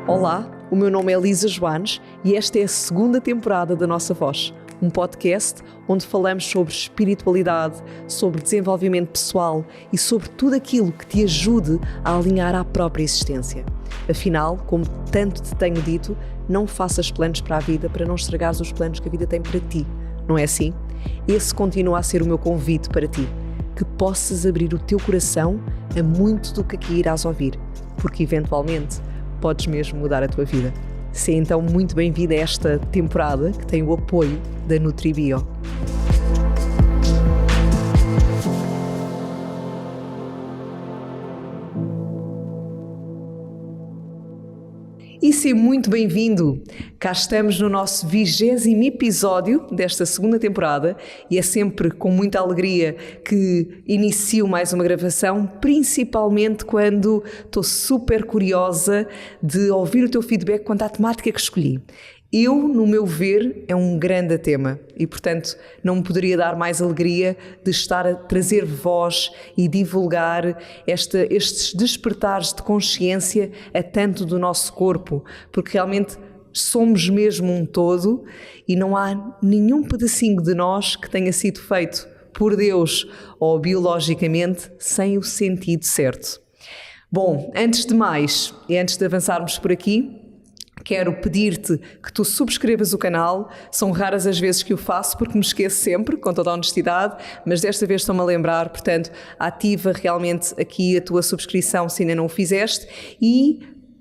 Olá, o meu nome é Elisa Joanes e esta é a segunda temporada da Nossa Voz, um podcast onde falamos sobre espiritualidade, sobre desenvolvimento pessoal e sobre tudo aquilo que te ajude a alinhar à própria existência. Afinal, como tanto te tenho dito, não faças planos para a vida para não estragares os planos que a vida tem para ti, não é assim? Esse continua a ser o meu convite para ti, que possas abrir o teu coração a muito do que aqui irás ouvir, porque eventualmente podes mesmo mudar a tua vida. Seja então muito bem-vindo a esta temporada que tem o apoio da NutriBio. E seja muito bem-vindo! Cá estamos no nosso 20º episódio desta segunda temporada e é sempre com muita alegria que inicio mais uma gravação, principalmente quando estou super curiosa de ouvir o teu feedback quanto à temática que escolhi. No meu ver, é um grande tema e, portanto, não me poderia dar mais alegria de estar a trazer voz e divulgar estes despertares de consciência a tanto do nosso corpo, porque realmente somos mesmo um todo e não há nenhum pedacinho de nós que tenha sido feito por Deus ou biologicamente sem o sentido certo. Bom, antes de mais e antes de avançarmos por aqui, quero pedir-te que tu subscrevas o canal. São raras as vezes que o faço porque me esqueço sempre, com toda a honestidade, mas desta vez estou-me a lembrar, portanto, ativa realmente aqui a tua subscrição se ainda não o fizeste e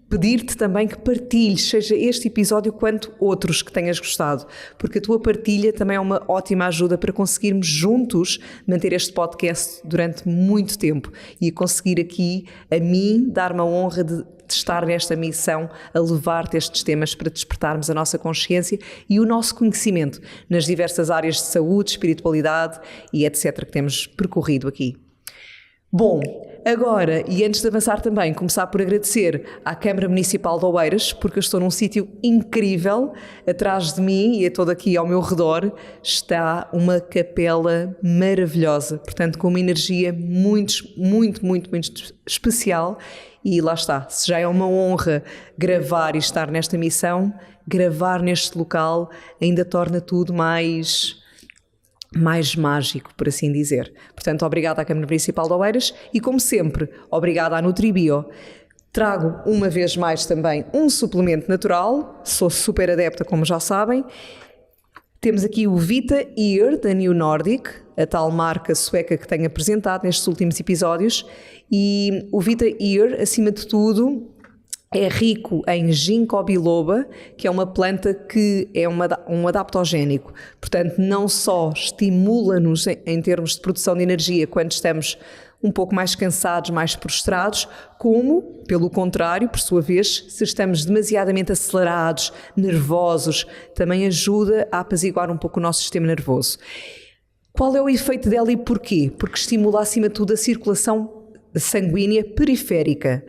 pedir-te também que partilhes, seja este episódio quanto outros que tenhas gostado, porque a tua partilha também é uma ótima ajuda para conseguirmos juntos manter este podcast durante muito tempo e conseguir aqui, a mim, dar-me a honra de estar nesta missão a levar-te estes temas para despertarmos a nossa consciência e o nosso conhecimento nas diversas áreas de saúde, espiritualidade e etc. que temos percorrido aqui. Bom, agora, e antes de avançar também, começar por agradecer à Câmara Municipal de Oeiras, porque eu estou num sítio incrível, atrás de mim e a todo aqui ao meu redor está uma capela maravilhosa, portanto com uma energia muito especial e lá está, se já é uma honra gravar e estar nesta missão, gravar neste local ainda torna tudo mais mágico, por assim dizer. Portanto, obrigada à Câmara Municipal de Oeiras e, como sempre, obrigada à NutriBio. Trago uma vez mais também um suplemento natural, sou super adepta, como já sabem. Temos aqui o Vita Ear, da New Nordic, a tal marca sueca que tenho apresentado nestes últimos episódios. E o Vita Ear, acima de tudo, é rico em ginkgo biloba, que é uma planta que é um adaptogénico. Portanto, não só estimula-nos em termos de produção de energia quando estamos um pouco mais cansados, mais prostrados, como, pelo contrário, por sua vez, se estamos demasiadamente acelerados, nervosos, também ajuda a apaziguar um pouco o nosso sistema nervoso. Qual é o efeito dela e porquê? Porque estimula, acima de tudo, a circulação sanguínea periférica.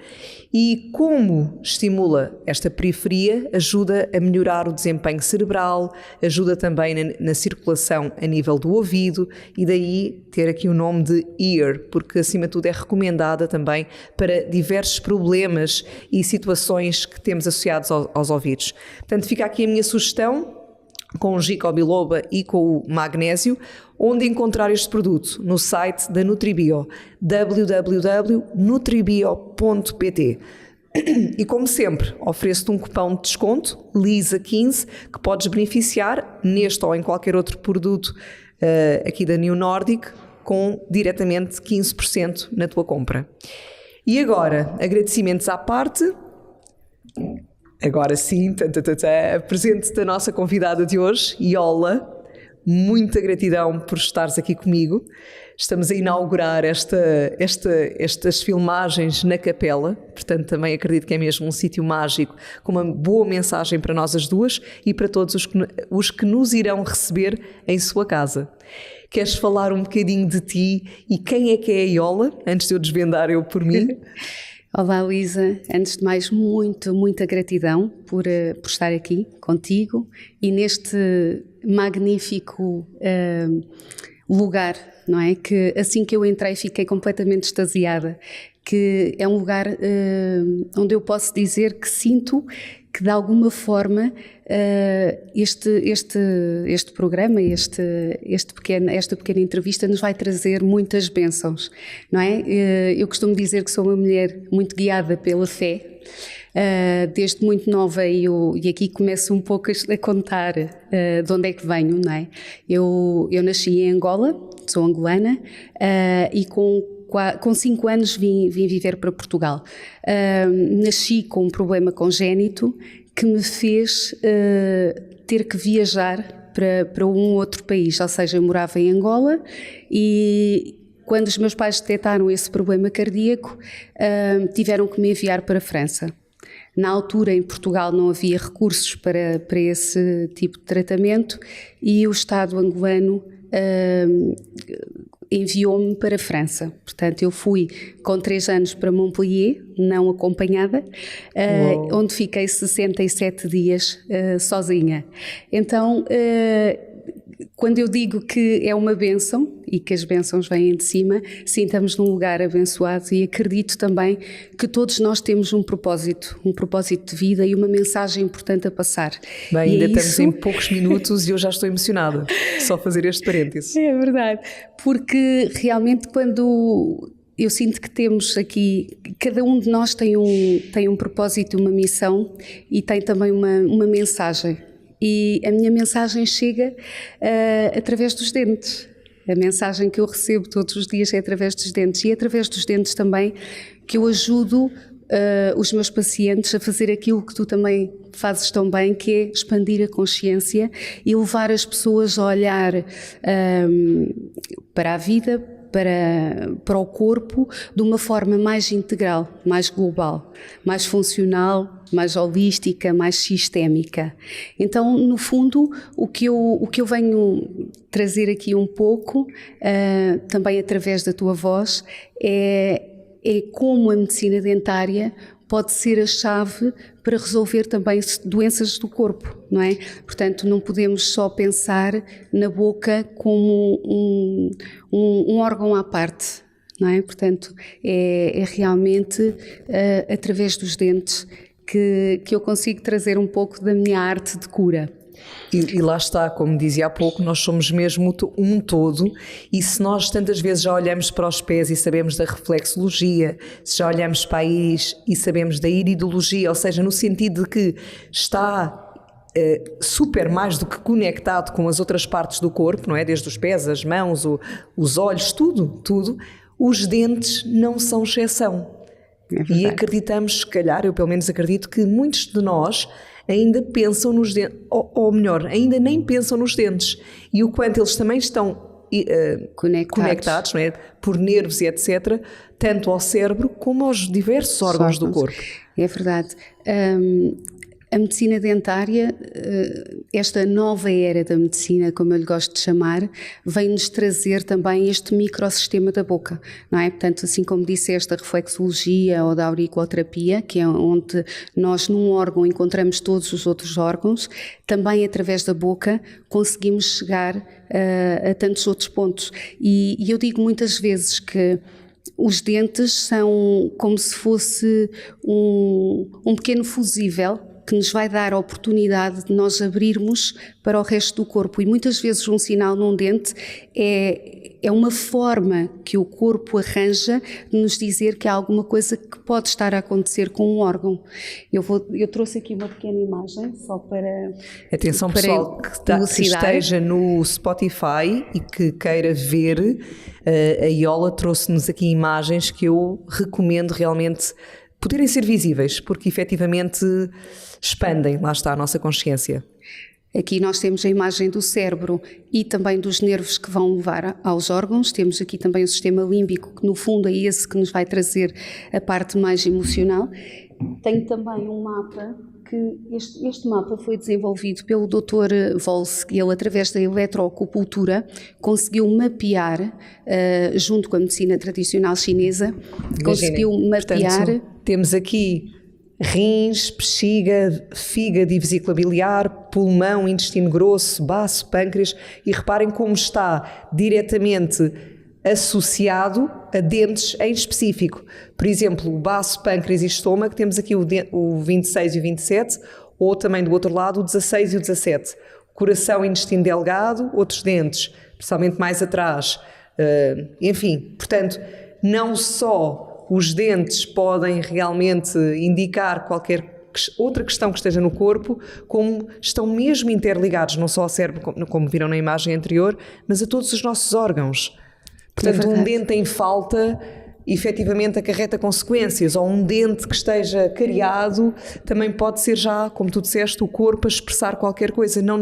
E como estimula esta periferia, ajuda a melhorar o desempenho cerebral, ajuda também na circulação a nível do ouvido e daí ter aqui o nome de ear, porque acima de tudo é recomendada também para diversos problemas e situações que temos associados aos ouvidos. Portanto, fica aqui a minha sugestão com o ginkgo biloba e com o magnésio. Onde encontrar este produto? No site da NutriBio, www.nutribio.pt. E como sempre, ofereço-te um cupom de desconto, LISA15, que podes beneficiar neste ou em qualquer outro produto aqui da New Nordic, com diretamente 15% na tua compra. E agora, agradecimentos à parte. Agora sim, apresento-te a nossa convidada de hoje, Yola. Muita gratidão por estares aqui comigo. Estamos a inaugurar estas filmagens na capela, portanto também acredito que é mesmo um sítio mágico, com uma boa mensagem para nós as duas e para todos os que nos irão receber em sua casa. Queres falar um bocadinho de ti e quem é que é a Yola, antes de eu desvendar eu por mim? Olá, Luísa. Antes de mais, muita gratidão por estar aqui contigo e neste magnífico lugar, não é? Que assim que eu entrei fiquei completamente extasiada, que é um lugar onde eu posso dizer que sinto que de alguma forma este programa, esta pequena entrevista nos vai trazer muitas bênçãos, não é? Eu costumo dizer que sou uma mulher muito guiada pela fé. Desde muito nova e aqui começo um pouco a contar de onde é que venho, não é? Eu nasci em Angola, sou angolana, e com 5 anos vim viver para Portugal. Nasci com um problema congénito que me fez ter que viajar para um outro país, ou seja, eu morava em Angola e quando os meus pais detectaram esse problema cardíaco, tiveram que me enviar para a França. Na altura, em Portugal, não havia recursos para esse tipo de tratamento e o Estado angolano enviou-me para a França. Portanto, eu fui com 3 anos para Montpellier, não acompanhada, onde fiquei 67 dias sozinha. Então, quando eu digo que é uma bênção e que as bênçãos vêm de cima, sim, estamos num lugar abençoado e acredito também que todos nós temos um propósito de vida e uma mensagem importante a passar. Bem, ainda estamos em poucos minutos e eu já estou emocionada, só fazer este parêntese. É verdade, porque realmente quando eu sinto que temos aqui, cada um de nós tem um propósito, uma missão e tem também uma mensagem. E a minha mensagem chega através dos dentes. A mensagem que eu recebo todos os dias é através dos dentes. E é através dos dentes também que eu ajudo os meus pacientes a fazer aquilo que tu também fazes tão bem, que é expandir a consciência e levar as pessoas a olhar para a vida, para o corpo de uma forma mais integral, mais global, mais funcional, mais holística, mais sistémica. Então, no fundo, o que eu venho trazer aqui um pouco, também através da tua voz, é como a medicina dentária pode ser a chave para resolver também doenças do corpo, não é? Portanto, não podemos só pensar na boca como um órgão à parte, não é? Portanto, é realmente através dos dentes que eu consigo trazer um pouco da minha arte de cura. E lá está, como dizia há pouco, nós somos mesmo um todo, e se nós tantas vezes já olhamos para os pés e sabemos da reflexologia, se já olhamos para a íris e sabemos da iridologia, ou seja, no sentido de que está super mais do que conectado com as outras partes do corpo, não é? Desde os pés, as mãos, os olhos, tudo, os dentes não são exceção. E acreditamos, se calhar, eu pelo menos acredito que muitos de nós ainda pensam nos dentes, ou melhor, ainda nem pensam nos dentes, e o quanto eles também estão conectados, não é? Por nervos e etc., tanto ao cérebro como aos diversos órgãos do corpo. É verdade. A medicina dentária, esta nova era da medicina, como eu lhe gosto de chamar, vem-nos trazer também este microsistema da boca, não é? Portanto, assim como disseste, a reflexologia ou da auriculoterapia, que é onde nós num órgão encontramos todos os outros órgãos, também através da boca conseguimos chegar a tantos outros pontos. E eu digo muitas vezes que os dentes são como se fosse um pequeno fusível que nos vai dar a oportunidade de nós abrirmos para o resto do corpo. E muitas vezes um sinal num dente é uma forma que o corpo arranja de nos dizer que há alguma coisa que pode estar a acontecer com um órgão. Eu trouxe aqui uma pequena imagem só para... Atenção pessoal que esteja no Spotify e que queira ver, a Iola trouxe-nos aqui imagens que eu recomendo realmente poderem ser visíveis, porque efetivamente expandem, lá está, a nossa consciência. Aqui nós temos a imagem do cérebro e também dos nervos que vão levar aos órgãos. Temos aqui também o sistema límbico, que no fundo é esse que nos vai trazer a parte mais emocional. Tenho também um mapa, que este mapa foi desenvolvido pelo Dr. Volsk, e ele, através da eletroacupuntura, conseguiu mapear, junto com a medicina tradicional chinesa, conseguiu mapear... Portanto, temos aqui rins, bexiga, fígado e vesícula biliar, pulmão, intestino grosso, baço, pâncreas, e reparem como está diretamente associado a dentes em específico. Por exemplo, o baço, pâncreas e estômago, temos aqui o 26 e o 27, ou também do outro lado o 16 e o 17. Coração e intestino delgado, outros dentes, principalmente mais atrás. Enfim, portanto, não só os dentes podem realmente indicar qualquer outra questão que esteja no corpo, como estão mesmo interligados, não só ao cérebro, como viram na imagem anterior, mas a todos os nossos órgãos. Portanto, um dente em falta efetivamente acarreta consequências, ou um dente que esteja cariado também pode ser já, como tu disseste, o corpo a expressar qualquer coisa, não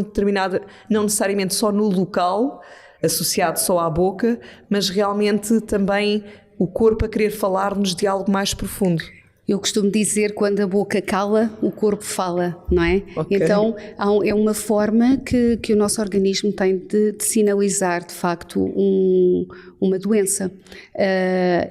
necessariamente só no local, associado só à boca, mas realmente também o corpo a querer falar-nos de algo mais profundo. Eu costumo dizer, quando a boca cala, o corpo fala, não é? Okay. Então, é uma forma que o nosso organismo tem de sinalizar, de facto, uma doença.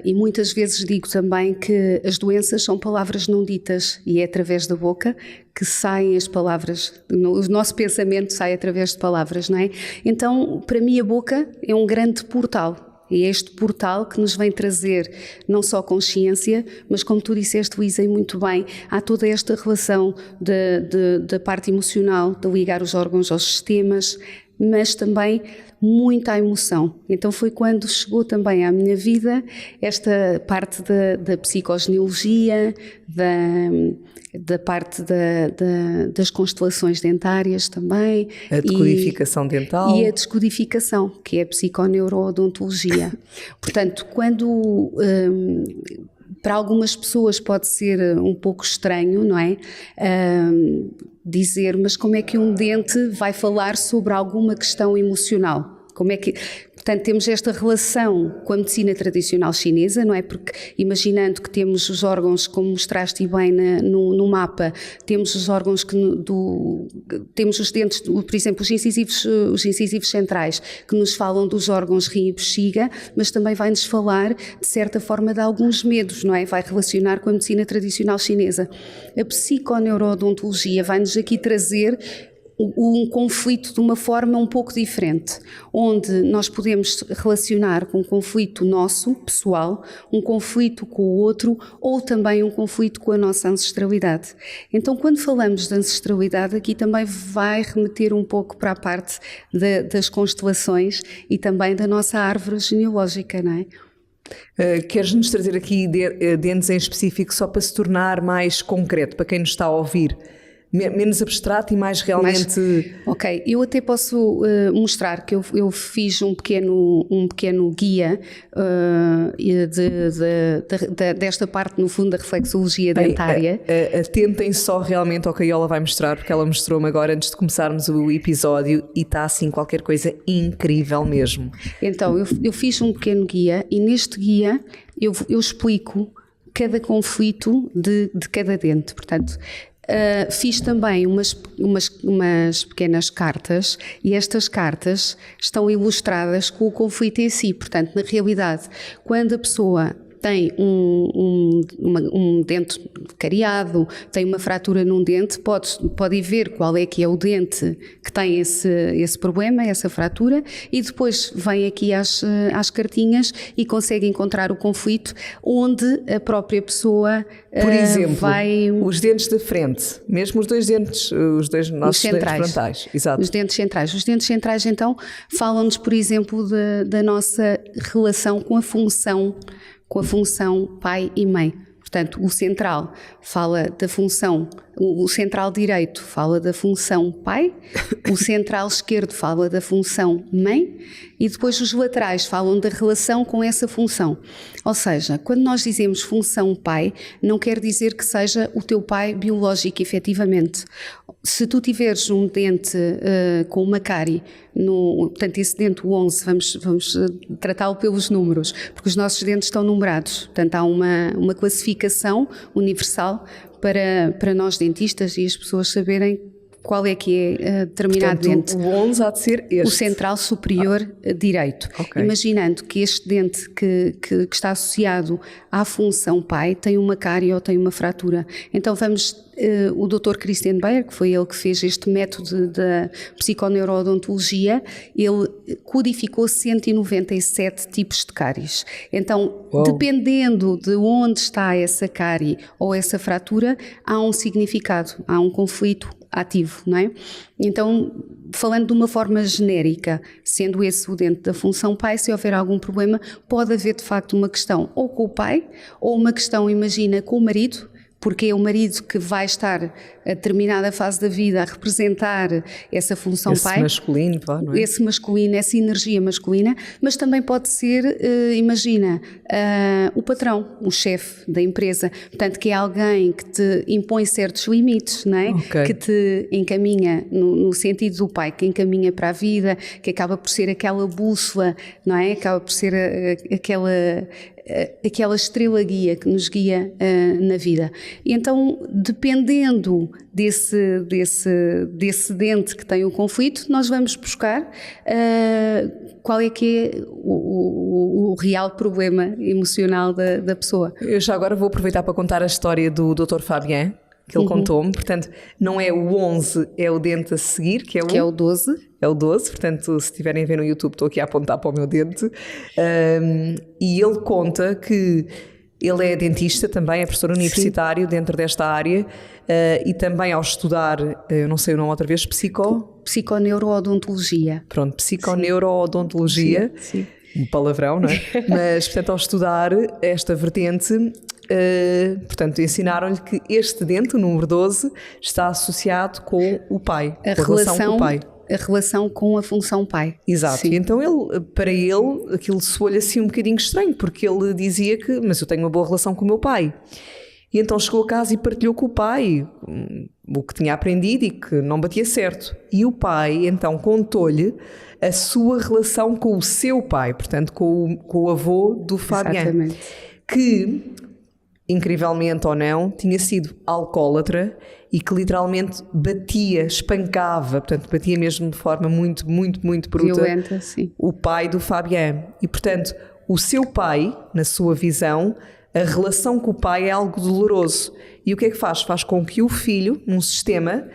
E muitas vezes digo também que as doenças são palavras não ditas, e é através da boca que saem as palavras, o nosso pensamento sai através de palavras, não é? Então, para mim, a boca é um grande portal. E é este portal que nos vem trazer não só consciência, mas como tu disseste, Luísa, e muito bem, há toda esta relação da parte emocional, de ligar os órgãos aos sistemas, mas também muita emoção. Então foi quando chegou também à minha vida esta parte da psicogenealogia, da parte das constelações dentárias também. A decodificação dental. E a descodificação, que é a psiconeurodontologia. Portanto, quando... para algumas pessoas pode ser um pouco estranho, não é? Dizer, mas como é que um dente vai falar sobre alguma questão emocional? Como é que... Portanto, temos esta relação com a medicina tradicional chinesa, não é? Porque imaginando que temos os órgãos, como mostraste bem no mapa, temos os órgãos temos os dentes, por exemplo, os incisivos centrais, que nos falam dos órgãos rim e bexiga, mas também vai-nos falar, de certa forma, de alguns medos, não é? Vai relacionar com a medicina tradicional chinesa. A psiconeurodontologia vai-nos aqui trazer um conflito de uma forma um pouco diferente, onde nós podemos relacionar com um conflito nosso, pessoal, um conflito com o outro, ou também um conflito com a nossa ancestralidade. Então, quando falamos de ancestralidade, aqui também vai remeter um pouco para a parte das constelações e também da nossa árvore genealógica, não é? Queres-nos trazer aqui dentes em específico só para se tornar mais concreto, para quem nos está a ouvir? Menos abstrato e mais realmente... Ok, eu até posso mostrar que eu fiz um pequeno guia desta parte, no fundo, da reflexologia dentária. Atentem só realmente ao que a Iola vai mostrar, porque ela mostrou-me agora antes de começarmos o episódio e está assim qualquer coisa incrível mesmo. Então, eu fiz um pequeno guia e neste guia eu explico cada conflito de cada dente, portanto... fiz também umas pequenas cartas e estas cartas estão ilustradas com o conflito em si. Portanto, na realidade, quando a pessoa tem um dente cariado, tem uma fratura num dente, pode ver qual é que é o dente que tem esse problema, essa fratura, e depois vem aqui às cartinhas e consegue encontrar o conflito onde a própria pessoa por exemplo, vai... os dentes da frente, mesmo os dois dentes, os nossos dentes frontais. Exato. Os dentes centrais. Os dentes centrais, então, falam-nos, por exemplo, da nossa relação com a função pai e mãe. Portanto, o central fala da função, o central direito fala da função pai, o central esquerdo fala da função mãe e depois os laterais falam da relação com essa função. Ou seja, quando nós dizemos função pai, não quer dizer que seja o teu pai biológico, efetivamente. Se tu tiveres um dente com uma cárie, portanto esse dente 11, vamos tratá-lo pelos números, porque os nossos dentes estão numerados, portanto há uma classificação universal para nós dentistas e as pessoas saberem qual é que é determinado Portanto, dente. o 11 há de ser este. O central superior direito. Ok. Imaginando que este dente que está associado à função pai tem uma cárie ou tem uma fratura. Então o Dr. Christian Bayer, que foi ele que fez este método da psiconeurodontologia, ele codificou 197 tipos de cáries. Então, dependendo de onde está essa cárie ou essa fratura, há um significado, há um conflito ativo, não é? Então, falando de uma forma genérica, sendo esse o dente da função pai, se houver algum problema, pode haver de facto uma questão ou com o pai, ou uma questão, imagina, com o marido, porque é o marido que vai estar a determinada fase da vida a representar essa função esse pai. Masculino, não é? Esse masculino, essa energia masculina, mas também pode ser, imagina, o patrão, o chefe da empresa, portanto que é alguém que te impõe certos limites, não é? Okay. Que te encaminha, no sentido do pai, que encaminha para a vida, que acaba por ser aquela bússola, não é? Acaba por ser aquela estrela guia que nos guia na vida. E então, dependendo desse dente que tem o conflito, nós vamos buscar qual é que é o real problema emocional da pessoa. Eu já agora vou aproveitar para contar a história do Dr. Fabien, que ele contou-me. Portanto, não é o 11, é o dente a seguir, que é o 12. É o 12, portanto, se estiverem a ver no YouTube, estou aqui a apontar para o meu dente. E ele conta que ele é dentista também, é professor universitário dentro desta área, e também ao estudar, eu não sei o nome outra vez, Psiconeurodontologia. Pronto, psiconeurodontologia. Sim. Um palavrão, não é? Mas, portanto, ao estudar esta vertente, portanto, ensinaram-lhe que este dente, o número 12, está associado com o pai, com a relação com o pai. A relação com a função pai. Exato. Sim. E então para ele, aquilo soou-lhe assim um bocadinho estranho, porque ele dizia que, mas eu tenho uma boa relação com o meu pai. E então chegou a casa e partilhou com o pai o que tinha aprendido e que não batia certo. E o pai então contou-lhe a sua relação com o seu pai, portanto com o avô do Fabien. Exatamente. Que, incrivelmente ou não, tinha sido alcoólatra e que literalmente batia, espancava, portanto batia mesmo de forma muito, muito, muito bruta, violenta, sim, o pai do Fabien. E portanto o seu pai, na sua visão, a relação com o pai é algo doloroso. E o que é que faz? Faz com que o filho, num sistema,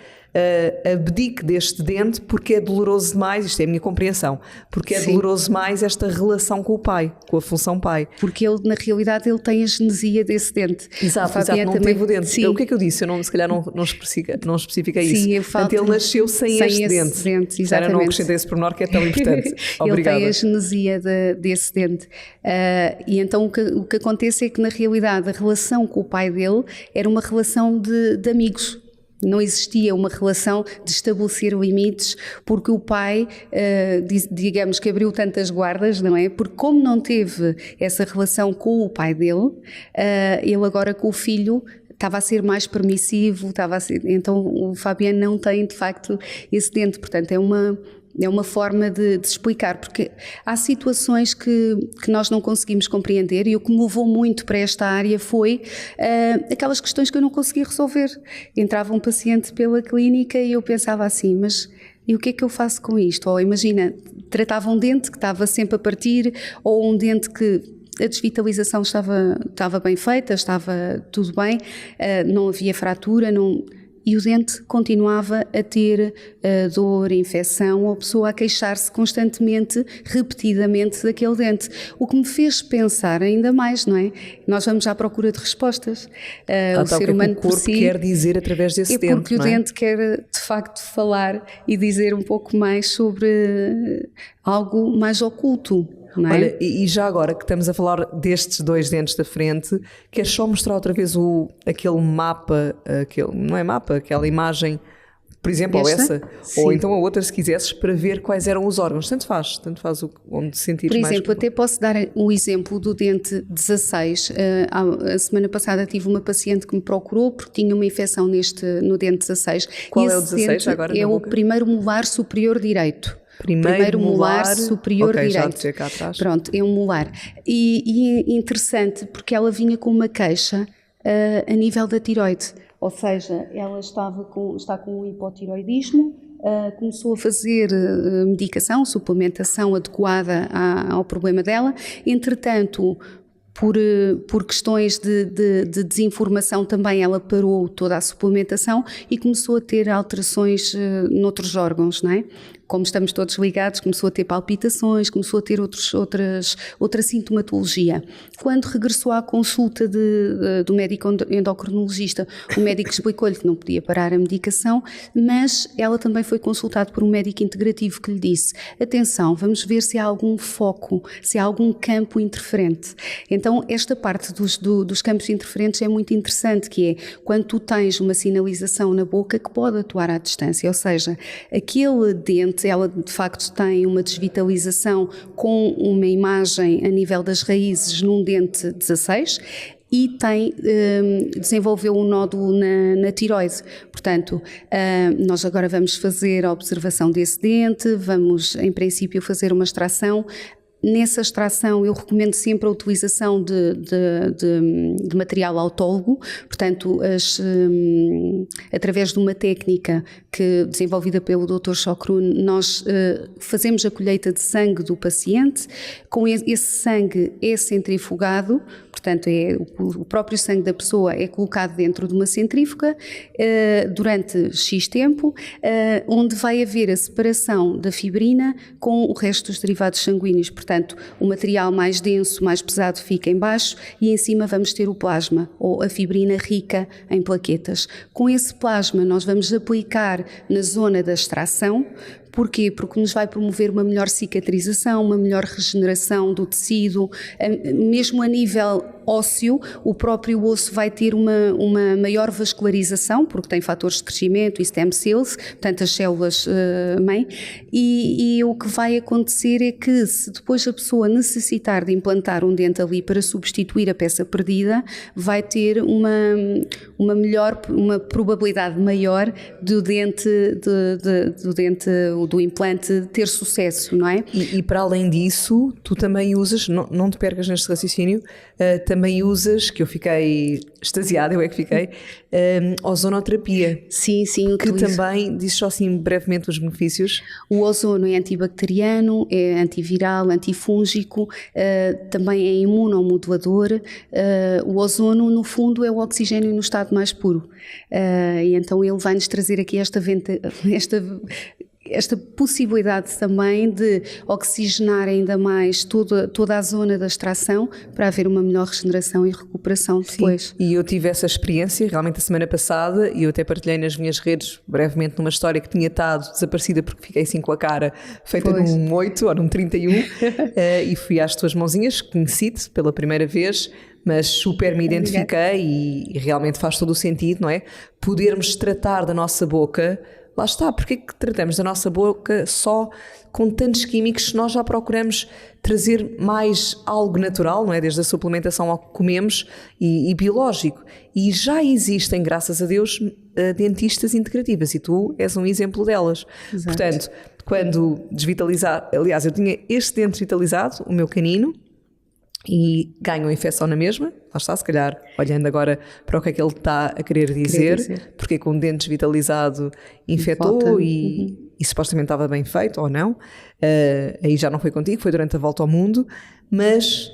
abdique deste dente porque é doloroso demais, isto é a minha compreensão, porque é Sim. doloroso demais esta relação com o pai, com a função pai. Porque ele, na realidade, ele tem a genesia desse dente. Exato, não também teve o dente. Sim. O que é que eu disse? Eu não, se calhar não especifiquei isso. Sim, portanto, ele nasceu sem este dente. Exatamente. Eu não acrescentei esse pormenor que é tão importante. Obrigada. Ele tem a genesia desse dente. E então o que acontece é que, na realidade, a relação com o pai dele era uma relação de amigos. Não existia uma relação de estabelecer limites, porque o pai, digamos que abriu tantas guardas, não é? Porque como não teve essa relação com o pai dele, ele agora com o filho estava a ser mais permissivo, então o Fabien não tem de facto esse dente, portanto é uma forma de explicar, porque há situações que nós não conseguimos compreender, e o que me levou muito para esta área foi aquelas questões que eu não conseguia resolver. Entrava um paciente pela clínica e eu pensava assim, mas e o que é que eu faço com isto? Ou imagina, tratava um dente que estava sempre a partir, ou um dente que a desvitalização estava bem feita, estava tudo bem, não havia fratura, e o dente continuava a ter dor, infecção, ou a pessoa a queixar-se constantemente, repetidamente daquele dente. O que me fez pensar ainda mais, não é? Nós vamos à procura de respostas. O ser humano o corpo por si quer dizer através desse dente, porque o dente quer de facto falar e dizer um pouco mais sobre algo mais oculto. Não é? Olha, e já agora que estamos a falar destes dois dentes da frente, queres só mostrar outra vez aquele mapa, não é mapa, aquela imagem, por exemplo, ou essa, Sim. ou então a outra se quisesses, para ver quais eram os órgãos. Tanto faz onde sentires mais. Por exemplo, até posso dar o exemplo do dente 16. A semana passada tive uma paciente que me procurou porque tinha uma infecção no dente 16. Qual é o 16 agora? É o primeiro molar superior direito. Primeiro molar superior okay, direito. Já cá atrás. Pronto, é um molar. E interessante porque ela vinha com uma queixa a nível da tiroide. ou seja, ela está com um hipotiroidismo, começou a fazer medicação, suplementação adequada ao problema dela, entretanto, por questões de desinformação também ela parou toda a suplementação e começou a ter alterações noutros órgãos, não é? Como estamos todos ligados, começou a ter palpitações, começou a ter outra sintomatologia. Quando regressou à consulta do médico endocrinologista, o médico explicou-lhe que não podia parar a medicação, mas ela também foi consultada por um médico integrativo que lhe disse: atenção, vamos ver se há algum foco, se há algum campo interferente. Então, esta parte dos campos interferentes é muito interessante, que é quando tu tens uma sinalização na boca que pode atuar à distância, ou seja, aquele dente, ela de facto tem uma desvitalização com uma imagem a nível das raízes num dente 16 e desenvolveu um nódulo na tiroide. Portanto, nós agora vamos fazer a observação desse dente, vamos em princípio fazer uma extração. Nessa extração eu recomendo sempre a utilização de material autólogo, portanto através de uma técnica desenvolvida pelo Dr. Chocrun, nós fazemos a colheita de sangue do paciente, com esse sangue é centrifugado, portanto o próprio sangue da pessoa é colocado dentro de uma centrífuga durante X tempo, onde vai haver a separação da fibrina com o resto dos derivados sanguíneos. Portanto, o material mais denso, mais pesado fica em baixo e em cima vamos ter o plasma, ou a fibrina rica em plaquetas. Com esse plasma nós vamos aplicar na zona da extração. Porquê? Porque nos vai promover uma melhor cicatrização, uma melhor regeneração do tecido, mesmo a nível ósseo, o próprio osso vai ter uma maior vascularização, porque tem fatores de crescimento e stem cells, portanto as células mãe, e o que vai acontecer é que se depois a pessoa necessitar de implantar um dente ali para substituir a peça perdida, vai ter uma probabilidade maior do implante ter sucesso, não é? E para além disso, tu também usas, não te percas neste raciocínio, também usas, que eu fiquei extasiada, eu é que fiquei, ozonoterapia. Sim, que utilizo. também, dizes só assim brevemente os benefícios. O ozono é antibacteriano, é antiviral, antifúngico, também é imunomodulador. O ozono, no fundo, é o oxigênio no estado mais puro. E então ele vai-nos trazer aqui esta possibilidade também de oxigenar ainda mais toda a zona da extração para haver uma melhor regeneração e recuperação depois. Sim, e eu tive essa experiência realmente a semana passada e eu até partilhei nas minhas redes brevemente numa história que tinha estado desaparecida porque fiquei assim com a cara feita num 8 ou num 31 e fui às tuas mãozinhas, conheci-te pela primeira vez, mas super me identifiquei e realmente faz todo o sentido, não é? Podermos tratar da nossa boca. Lá está, porque é que tratamos da nossa boca só com tantos químicos se nós já procuramos trazer mais algo natural, não é? Desde a suplementação ao que comemos e biológico. E já existem, graças a Deus, dentistas integrativas e tu és um exemplo delas. Exato. Portanto, quando desvitalizar, aliás, eu tinha este dente vitalizado, o meu canino, e ganham infecção na mesma, lá está, se calhar olhando agora para o que é que ele está a querer dizer. Porque com o dente desvitalizado infectou e supostamente estava bem feito ou não, aí já não foi contigo, foi durante a volta ao mundo, mas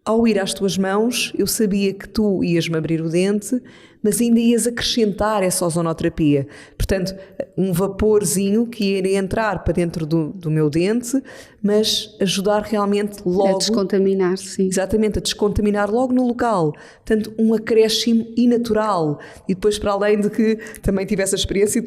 ao ir às tuas mãos eu sabia que tu ias-me abrir o dente, mas ainda ias acrescentar essa ozonoterapia, portanto um vaporzinho que iria entrar para dentro do meu dente, mas ajudar realmente logo a descontaminar, sim. Exatamente, a descontaminar logo no local, portanto um acréscimo e natural. E depois, para além de que também tive essa experiência,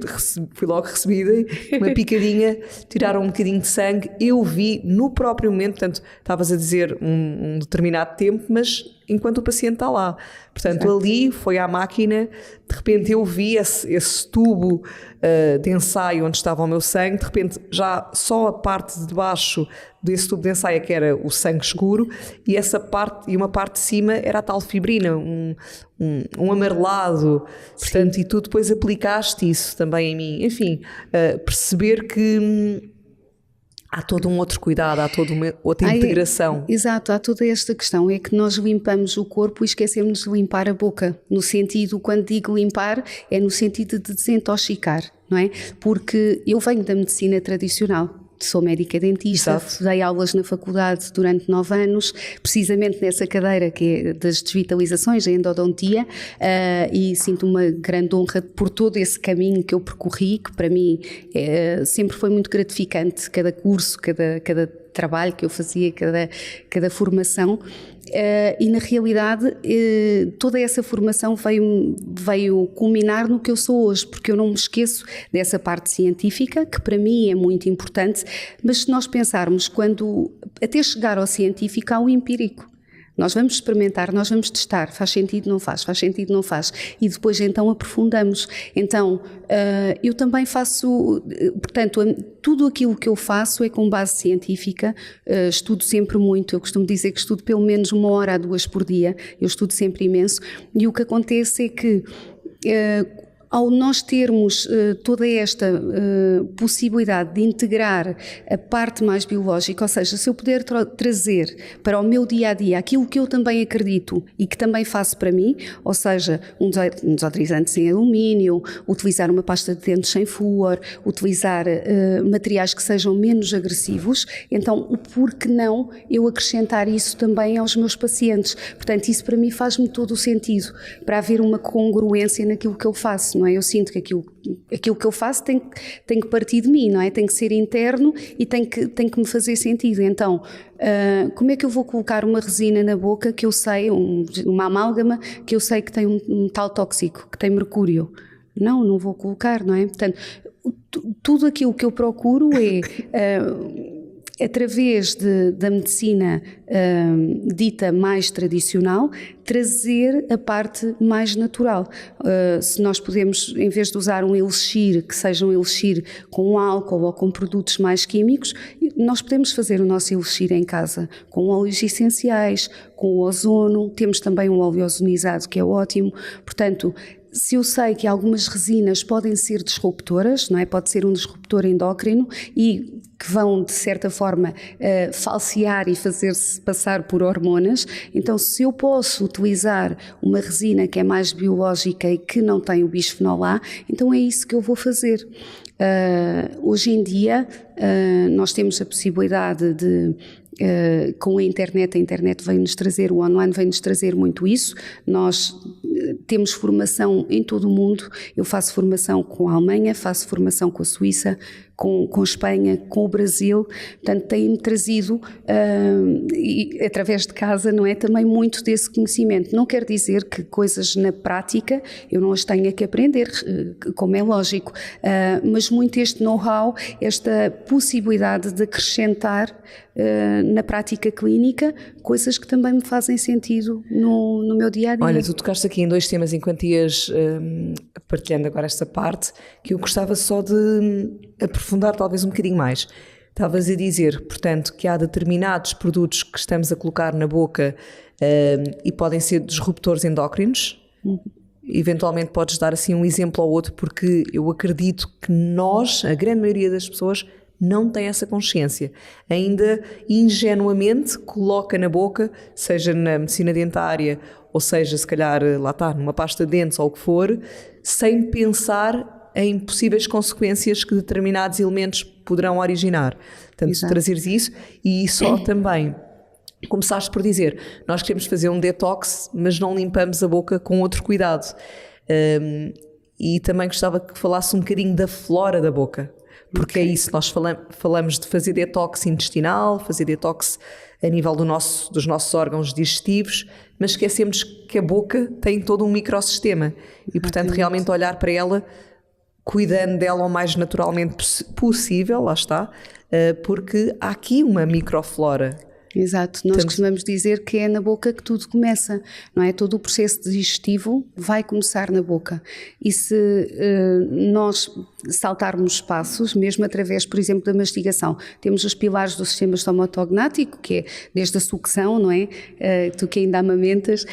fui logo recebida, uma picadinha, tiraram um bocadinho de sangue, eu vi no próprio momento, portanto estavas a dizer um determinado tempo, mas enquanto o paciente está lá. Portanto, exato. Ali foi à máquina, de repente eu vi esse tubo de ensaio onde estava o meu sangue, de repente já só a parte de baixo desse tubo de ensaio que era o sangue escuro e uma parte de cima era a tal fibrina, um amarelado. Portanto, sim. E tu depois aplicaste isso também em mim. Enfim, perceber que Há todo um outro cuidado, há toda uma outra integração. Exato, há toda esta questão, é que nós limpamos o corpo e esquecemos de limpar a boca, no sentido, quando digo limpar, é no sentido de desintoxicar, não é? Porque eu venho da medicina tradicional. Sou médica dentista, Exato. dei aulas na faculdade durante 9 anos, precisamente nessa cadeira que é das desvitalizações, a endodontia, e sinto uma grande honra por todo esse caminho que eu percorri, que para mim sempre foi muito gratificante, cada curso, cada trabalho que eu fazia, cada formação. E na realidade toda essa formação veio culminar no que eu sou hoje, porque eu não me esqueço dessa parte científica, que para mim é muito importante, mas se nós pensarmos, até chegar ao científico há o empírico. Nós vamos experimentar, nós vamos testar, faz sentido, não faz sentido, não faz, e depois então aprofundamos. Então, eu também faço, portanto, tudo aquilo que eu faço é com base científica, estudo sempre muito, eu costumo dizer que estudo pelo menos 1 hora a 2 por dia, eu estudo sempre imenso, e o que acontece é que ao nós termos toda esta possibilidade de integrar a parte mais biológica, ou seja, se eu puder trazer para o meu dia-a-dia aquilo que eu também acredito e que também faço para mim, ou seja, um desodorizante sem alumínio, utilizar uma pasta de dentes sem flúor, utilizar materiais que sejam menos agressivos, então por que não eu acrescentar isso também aos meus pacientes? Portanto, isso para mim faz-me todo o sentido, para haver uma congruência naquilo que eu faço. Não é? Eu sinto que aquilo que eu faço tem que partir de mim, não é? Tem que ser interno e tem que me fazer sentido. Então, como é que eu vou colocar uma resina na boca que eu sei, uma amálgama que eu sei que tem um metal tóxico, que tem mercúrio? Não vou colocar, não é? Portanto, tudo aquilo que eu procuro é através da medicina dita mais tradicional, trazer a parte mais natural. Se nós podemos, em vez de usar um elixir, que seja um elixir com álcool ou com produtos mais químicos, nós podemos fazer o nosso elixir em casa, com óleos essenciais, com ozono, temos também um óleo ozonizado que é ótimo, portanto, se eu sei que algumas resinas podem ser disruptoras, não é? Pode ser um disruptor endócrino e que vão, de certa forma, falsear e fazer-se passar por hormonas, então se eu posso utilizar uma resina que é mais biológica e que não tem o bisfenol A, então é isso que eu vou fazer. Hoje em dia nós temos a possibilidade de com a internet vem-nos trazer, o online vem-nos trazer muito isso, nós temos formação em todo o mundo, eu faço formação com a Alemanha, faço formação com a Suíça, com a Espanha, com o Brasil, portanto tem-me trazido, através de casa, não é, também muito desse conhecimento. Não quer dizer que coisas na prática eu não as tenha que aprender, como é lógico, mas muito este know-how, esta possibilidade de acrescentar na prática clínica coisas que também me fazem sentido no meu dia-a-dia. Olha, tu tocaste aqui em 2 temas enquanto ias partilhando agora esta parte, que eu gostava só de aprofundar talvez um bocadinho mais. Estavas a dizer, portanto, que há determinados produtos que estamos a colocar na boca e podem ser disruptores endócrinos. Eventualmente podes dar assim um exemplo ao outro, porque eu acredito que nós, a grande maioria das pessoas, não tem essa consciência. Ainda ingenuamente coloca na boca, seja na medicina dentária, ou seja, se calhar, lá está, numa pasta de dentes ou o que for, sem pensar em possíveis consequências que determinados elementos poderão originar. Portanto, Exato. trazeres isso e só também começaste por dizer, nós queremos fazer um detox, mas não limpamos a boca com outro cuidado. E também gostava que falasse um bocadinho da flora da boca. Porque é isso, nós falamos de fazer detox intestinal, fazer detox a nível dos nossos órgãos digestivos, mas esquecemos que a boca tem todo um microssistema e, portanto, realmente olhar para ela, cuidando dela o mais naturalmente possível, lá está, porque há aqui uma microflora. Exato, nós costumamos dizer que é na boca que tudo começa, não é? Todo o processo digestivo vai começar na boca e se nós saltarmos passos, mesmo através, por exemplo, da mastigação, temos os pilares do sistema estomatognático, que é desde a sucção, não é? Tu que ainda amamentas,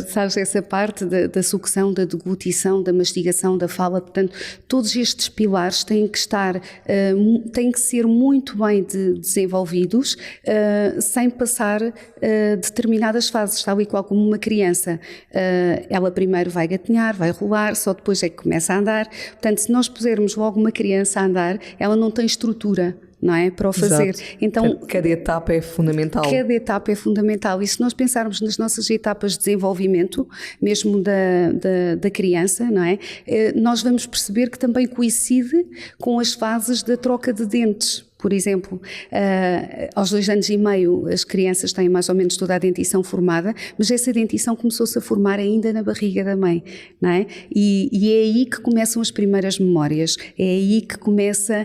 sabes essa parte da sucção, da deglutição, da mastigação, da fala, portanto, todos estes pilares têm que estar, têm que ser muito bem desenvolvidos, sem passar determinadas fases, tal e qual como uma criança. Ela primeiro vai gatinhar, vai rolar, só depois é que começa a andar. Portanto, se nós pusermos logo uma criança a andar, ela não tem estrutura, não é? Para o fazer. Exato. Então, cada etapa é fundamental. Cada etapa é fundamental. E se nós pensarmos nas nossas etapas de desenvolvimento, mesmo da criança, não é? Nós vamos perceber que também coincide com as fases da troca de dentes. Por exemplo, aos 2 anos e meio as crianças têm mais ou menos toda a dentição formada, mas essa dentição começou-se a formar ainda na barriga da mãe, não é? E é aí que começam as primeiras memórias, é aí que começa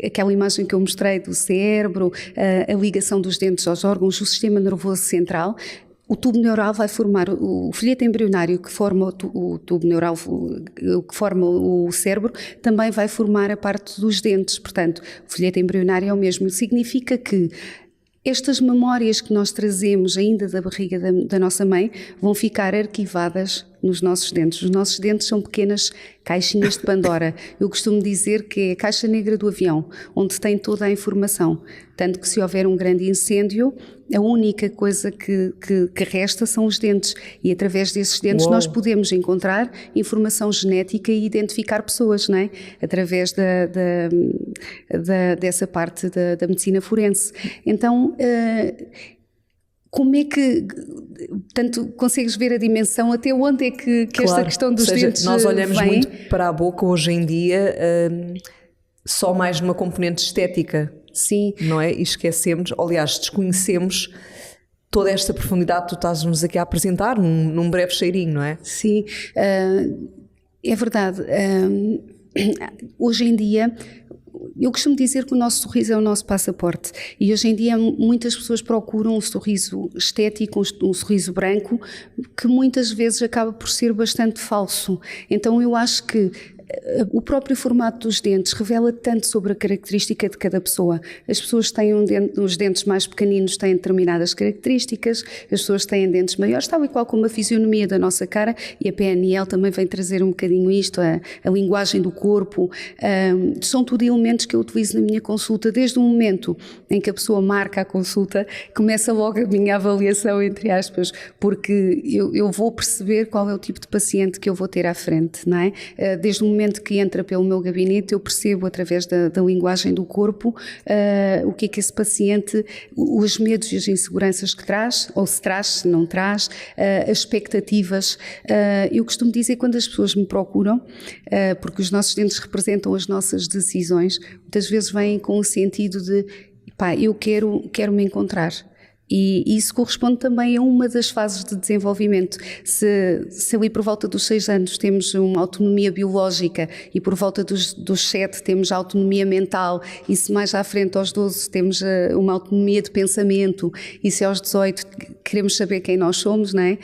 aquela imagem que eu mostrei do cérebro, a ligação dos dentes aos órgãos, o sistema nervoso central. O tubo neural vai formar, o folheto embrionário que forma o tubo neural, que forma o cérebro, também vai formar a parte dos dentes. Portanto, o folheto embrionário é o mesmo. Significa que estas memórias que nós trazemos ainda da barriga da nossa mãe vão ficar arquivadas nos nossos dentes. Os nossos dentes são pequenas caixinhas de Pandora. Eu costumo dizer que é a caixa negra do avião, onde tem toda a informação. Tanto que se houver um grande incêndio, a única coisa que resta são os dentes. E através desses dentes nós podemos encontrar informação genética e identificar pessoas, não é? Através dessa parte da medicina forense. Então, como é que, portanto, consegues ver a dimensão até onde é que claro, esta questão dos dentes nós olhamos vem? muito para a boca hoje em dia só mais numa componente estética. Sim. Não é? E esquecemos, aliás, desconhecemos toda esta profundidade que tu estás-nos aqui a apresentar num breve cheirinho, não é? Sim, é verdade. Hoje em dia, eu costumo dizer que o nosso sorriso é o nosso passaporte e hoje em dia muitas pessoas procuram um sorriso estético, um sorriso branco, que muitas vezes acaba por ser bastante falso. Então eu acho que o próprio formato dos dentes revela tanto sobre a característica de cada pessoa. As pessoas que têm os dentes mais pequeninos têm determinadas características, as pessoas que têm dentes maiores, tal e qual como a fisionomia da nossa cara, e a PNL também vem trazer um bocadinho isto, a linguagem do corpo. São tudo elementos que eu utilizo na minha consulta, desde o momento em que a pessoa marca a consulta, começa logo a minha avaliação, entre aspas, porque eu vou perceber qual é o tipo de paciente que eu vou ter à frente, não é? Desde o momento que entra pelo meu gabinete, eu percebo através da linguagem do corpo o que é que esse paciente, os medos e as inseguranças que traz, ou se traz, se não traz, as expectativas. Eu costumo dizer, quando as pessoas me procuram, porque os nossos dentes representam as nossas decisões, muitas vezes vêm com o sentido de, pá, eu quero me encontrar. E isso corresponde também a uma das fases de desenvolvimento. Se ali por volta dos 6 anos temos uma autonomia biológica e por volta dos 7 temos a autonomia mental, e se mais à frente aos 12 temos uma autonomia de pensamento, e se aos 18 queremos saber quem nós somos, não é?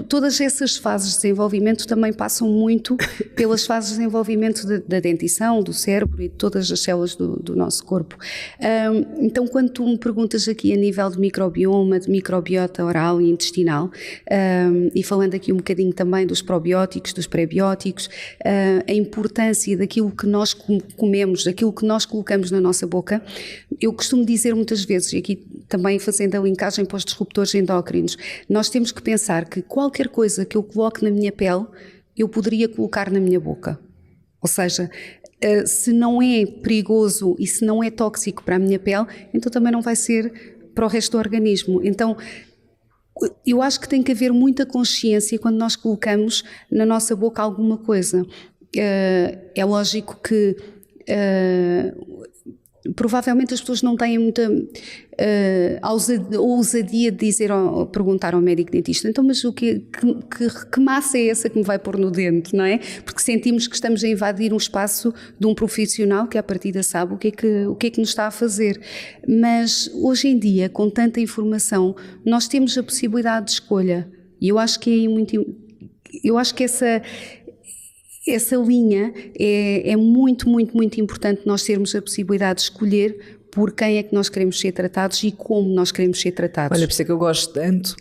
Todas essas fases de desenvolvimento também passam muito pelas fases de desenvolvimento da dentição, do cérebro e de todas as células do nosso corpo. Então, quando tu me perguntas aqui a nível de microbioma, de microbiota oral e intestinal, e falando aqui um bocadinho também dos probióticos, dos prebióticos, a importância daquilo que nós comemos, daquilo que nós colocamos na nossa boca, eu costumo dizer muitas vezes, e aqui também fazendo a linkagem para os disruptores endócrinos, nós temos que pensar que qualquer coisa que eu coloque na minha pele, eu poderia colocar na minha boca. Ou seja, se não é perigoso e se não é tóxico para a minha pele, então também não vai ser para o resto do organismo. Então, eu acho que tem que haver muita consciência quando nós colocamos na nossa boca alguma coisa. É lógico que provavelmente as pessoas não têm muita ousadia de dizer ou perguntar ao médico dentista, então mas que massa é essa que me vai pôr no dente, não é? Porque sentimos que estamos a invadir um espaço de um profissional que à partida sabe o que é que nos está a fazer. Mas hoje em dia, com tanta informação, nós temos a possibilidade de escolha, e eu acho que essa linha é muito, muito, muito importante, nós termos a possibilidade de escolher por quem é que nós queremos ser tratados e como nós queremos ser tratados. Olha, por isso é que eu gosto tanto,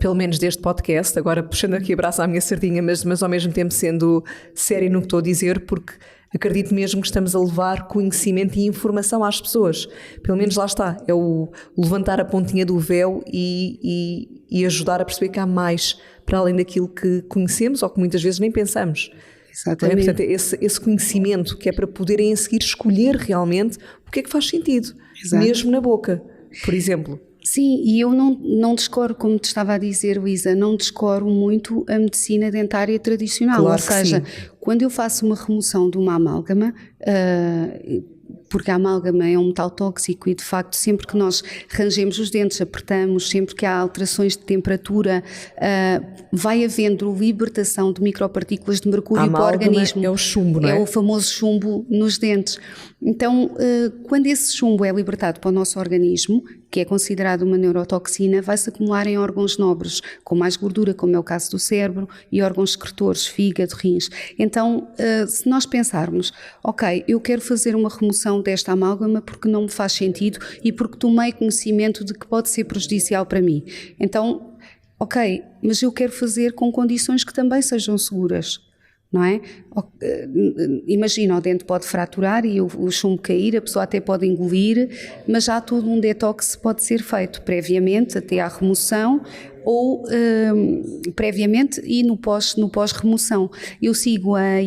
pelo menos deste podcast, agora puxando aqui a braça à minha sardinha, mas ao mesmo tempo sendo séria no que estou a dizer, porque acredito mesmo que estamos a levar conhecimento e informação às pessoas. Pelo menos lá está, é o levantar a pontinha do véu e ajudar a perceber que há mais para além daquilo que conhecemos ou que muitas vezes nem pensamos. Exatamente. Portanto, esse conhecimento que é para poderem a seguir escolher realmente o que é que faz sentido, Exato. mesmo na boca, por exemplo. Sim, e eu não descoro, como te estava a dizer, Luísa, não descoro muito a medicina dentária tradicional. Claro, ou seja, sim. Quando eu faço uma remoção de uma amálgama, porque a amálgama é um metal tóxico e de facto sempre que nós rangemos os dentes, apertamos, sempre que há alterações de temperatura, vai havendo libertação de micropartículas de mercúrio para o organismo. É o chumbo, não é? É o famoso chumbo nos dentes. Então, quando esse chumbo é libertado para o nosso organismo, que é considerado uma neurotoxina, vai-se acumular em órgãos nobres, com mais gordura, como é o caso do cérebro, e órgãos excretores, fígado, rins. Então, se nós pensarmos, ok, eu quero fazer uma remoção desta amálgama porque não me faz sentido e porque tomei conhecimento de que pode ser prejudicial para mim. Então, ok, mas eu quero fazer com condições que também sejam seguras. Não é? Imagina, o dente pode fraturar e o chumbo cair, a pessoa até pode engolir, mas já todo um detox pode ser feito previamente até à remoção ou previamente e no pós-remoção. Eu sigo a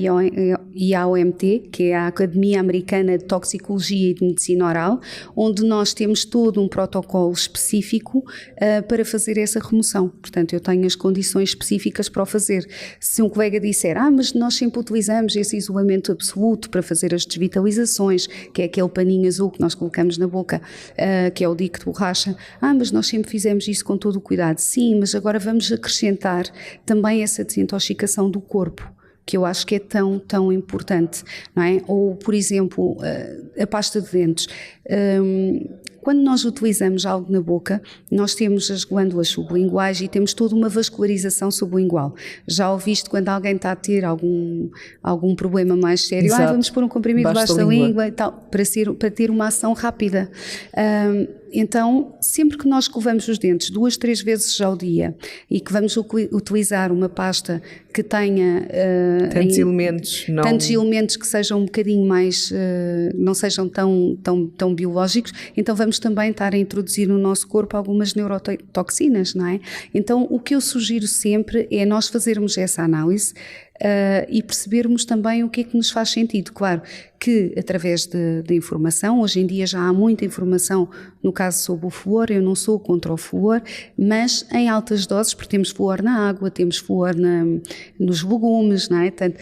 IAOMT, que é a Academia Americana de Toxicologia e de Medicina Oral, onde nós temos todo um protocolo específico para fazer essa remoção. Portanto, eu tenho as condições específicas para o fazer. Se um colega disser, mas nós sempre utilizamos esse isolamento absoluto para fazer as desvitalizações, que é aquele paninho azul que nós colocamos na boca, que é o dique de borracha, mas nós sempre fizemos isso com todo o cuidado. Sim, mas agora vamos acrescentar também essa desintoxicação do corpo, que eu acho que é tão, tão importante, não é? Ou, por exemplo, a pasta de dentes. Quando nós utilizamos algo na boca, nós temos as glândulas sublinguais e temos toda uma vascularização sublingual. Já ouviste quando alguém está a ter algum problema mais sério? Vamos pôr um comprimido debaixo da língua e tal, para ter uma ação rápida. Então, sempre que nós escovamos os dentes 2-3 vezes ao dia e que vamos utilizar uma pasta que tenha tantos elementos que sejam um bocadinho mais, não sejam tão biológicos, então vamos também estar a introduzir no nosso corpo algumas neurotoxinas, não é? Então, o que eu sugiro sempre é nós fazermos essa análise e percebermos também o que é que nos faz sentido. Claro que através de informação, hoje em dia já há muita informação no caso sobre o flúor, eu não sou contra o flúor, mas em altas doses, porque temos flúor na água, temos flúor nos legumes, não é? Portanto,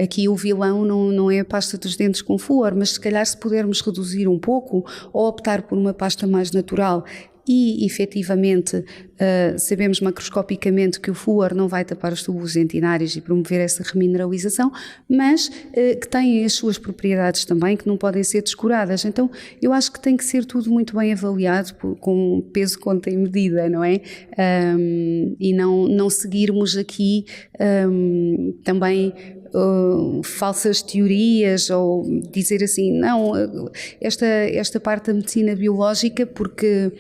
aqui o vilão não é a pasta dos dentes com flúor, mas se calhar se pudermos reduzir um pouco ou optar por uma pasta mais natural e efetivamente sabemos macroscopicamente que o flúor não vai tapar os túbulos dentinários e promover essa remineralização, mas que tem as suas propriedades também que não podem ser descuradas. Então eu acho que tem que ser tudo muito bem avaliado com peso, conta e medida, não é? E não seguirmos aqui também falsas teorias ou dizer assim, não, esta parte da medicina biológica, porque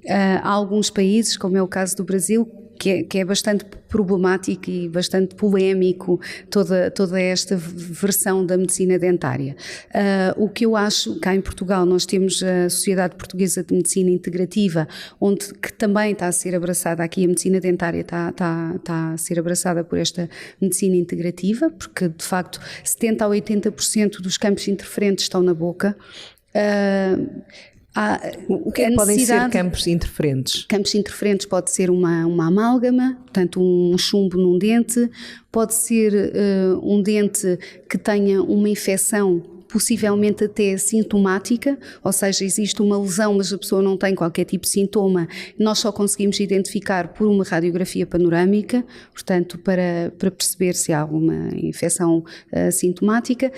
há alguns países, como é o caso do Brasil, que é bastante problemático e bastante polémico toda esta versão da medicina dentária. O que eu acho, cá em Portugal nós temos a Sociedade Portuguesa de Medicina Integrativa, que também está a ser abraçada, aqui a medicina dentária está a ser abraçada por esta medicina integrativa, porque de facto 70% a 80% dos campos interferentes estão na boca. O que podem ser campos interferentes? Campos interferentes pode ser uma amálgama, portanto um chumbo num dente, pode ser um dente que tenha uma infecção possivelmente até sintomática, ou seja, existe uma lesão, mas a pessoa não tem qualquer tipo de sintoma. Nós só conseguimos identificar por uma radiografia panorâmica, portanto, para perceber se há alguma infecção sintomática.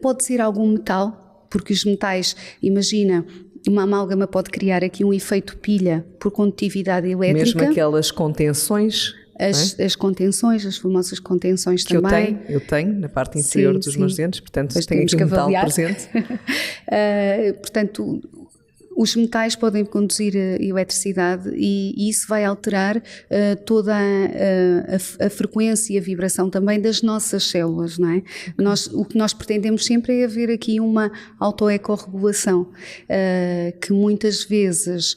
Pode ser algum metal, porque os metais, imagina, uma amálgama pode criar aqui um efeito pilha por condutividade elétrica. Mesmo aquelas contenções. As contenções, as famosas contenções que também. Eu tenho na parte inferior dos meus dentes, portanto tenho aqui um metal presente. Portanto, os metais podem conduzir a eletricidade e isso vai alterar toda a frequência e a vibração também das nossas células, não é? O que nós pretendemos sempre é haver aqui uma autoecorregulação, que muitas vezes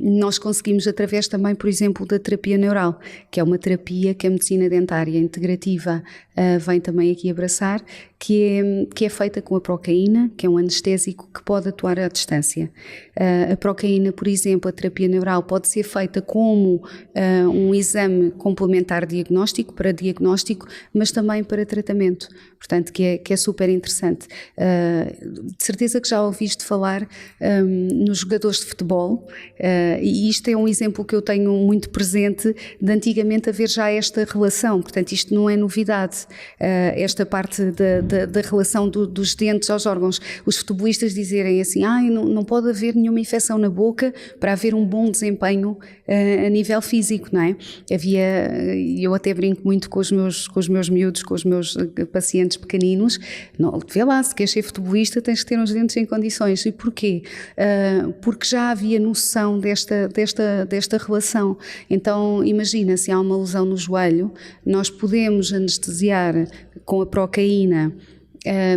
nós conseguimos através também, por exemplo, da terapia neural, que é uma terapia que a medicina dentária integrativa vem também aqui abraçar, que é feita com a procaína, que é um anestésico que pode atuar à distância. A procaína, por exemplo, a terapia neural pode ser feita como um exame complementar diagnóstico, mas também para tratamento, portanto que é super interessante. De certeza que já ouviste falar nos jogadores de futebol, e isto é um exemplo que eu tenho muito presente de antigamente haver já esta relação, portanto isto não é novidade, esta parte da relação dos dentes aos órgãos. Os futebolistas dizerem assim, não pode haver nenhuma infecção na boca para haver um bom desempenho a nível físico, não é? Eu até brinco muito com os meus miúdos, com os meus pacientes pequeninos, não, vê lá, se queres ser futebolista tens que ter uns dentes em condições. E porquê? Porque já havia noção desta relação. Então imagina, se há uma lesão no joelho, nós podemos anestesiar com a procaína,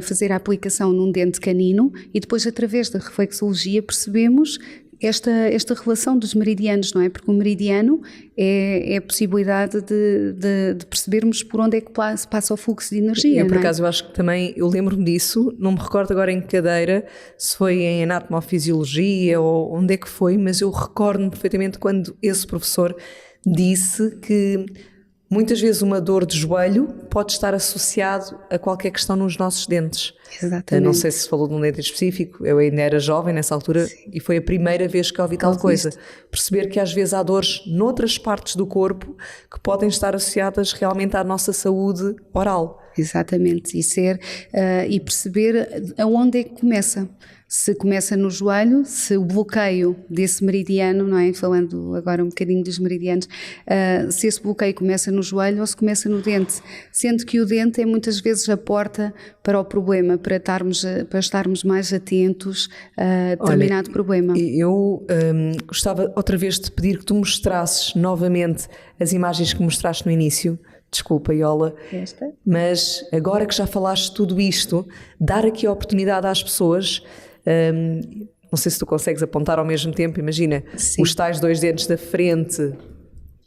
fazer a aplicação num dente canino e depois através da reflexologia percebemos esta relação dos meridianos, não é? Porque o meridiano é a possibilidade de percebermos por onde é que passa o fluxo de energia. Por acaso eu acho que também, eu lembro-me disso, não me recordo agora em que cadeira, se foi em anatomofisiologia ou onde é que foi, mas eu recordo-me perfeitamente quando esse professor disse que muitas vezes uma dor de joelho pode estar associado a qualquer questão nos nossos dentes. Exatamente. Não sei se falou de um dente específico, eu ainda era jovem nessa altura. Sim. E foi a primeira vez que ouvi tal coisa. Perceber que às vezes há dores noutras partes do corpo que podem estar associadas realmente à nossa saúde oral. Exatamente, e perceber aonde é que começa. Se começa no joelho, se o bloqueio desse meridiano, não é? Falando agora um bocadinho dos meridianos, se esse bloqueio começa no joelho ou se começa no dente, sendo que o dente é muitas vezes a porta para o problema, para estarmos mais atentos a determinado problema. Eu gostava outra vez de pedir que tu mostrasses novamente as imagens que mostraste no início. Desculpa, Iola, mas agora que já falaste tudo isto, dar aqui a oportunidade às pessoas, não sei se tu consegues apontar ao mesmo tempo, imagina, sim, os tais dois dentes da frente,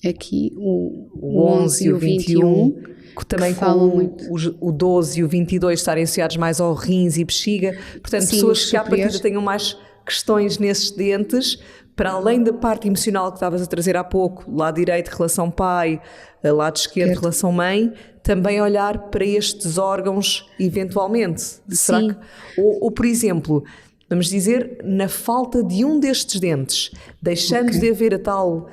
aqui o 11 e o 21, que também com o 12 e o 22 estarem associados mais ao rins e bexiga, portanto sim, pessoas que à partida tenham mais questões nesses dentes, para além da parte emocional que estavas a trazer há pouco, lado direito relação pai, lado esquerdo relação mãe, também olhar para estes órgãos eventualmente. Sim. Será que, ou por exemplo, vamos dizer, na falta de um destes dentes, deixando de haver a tal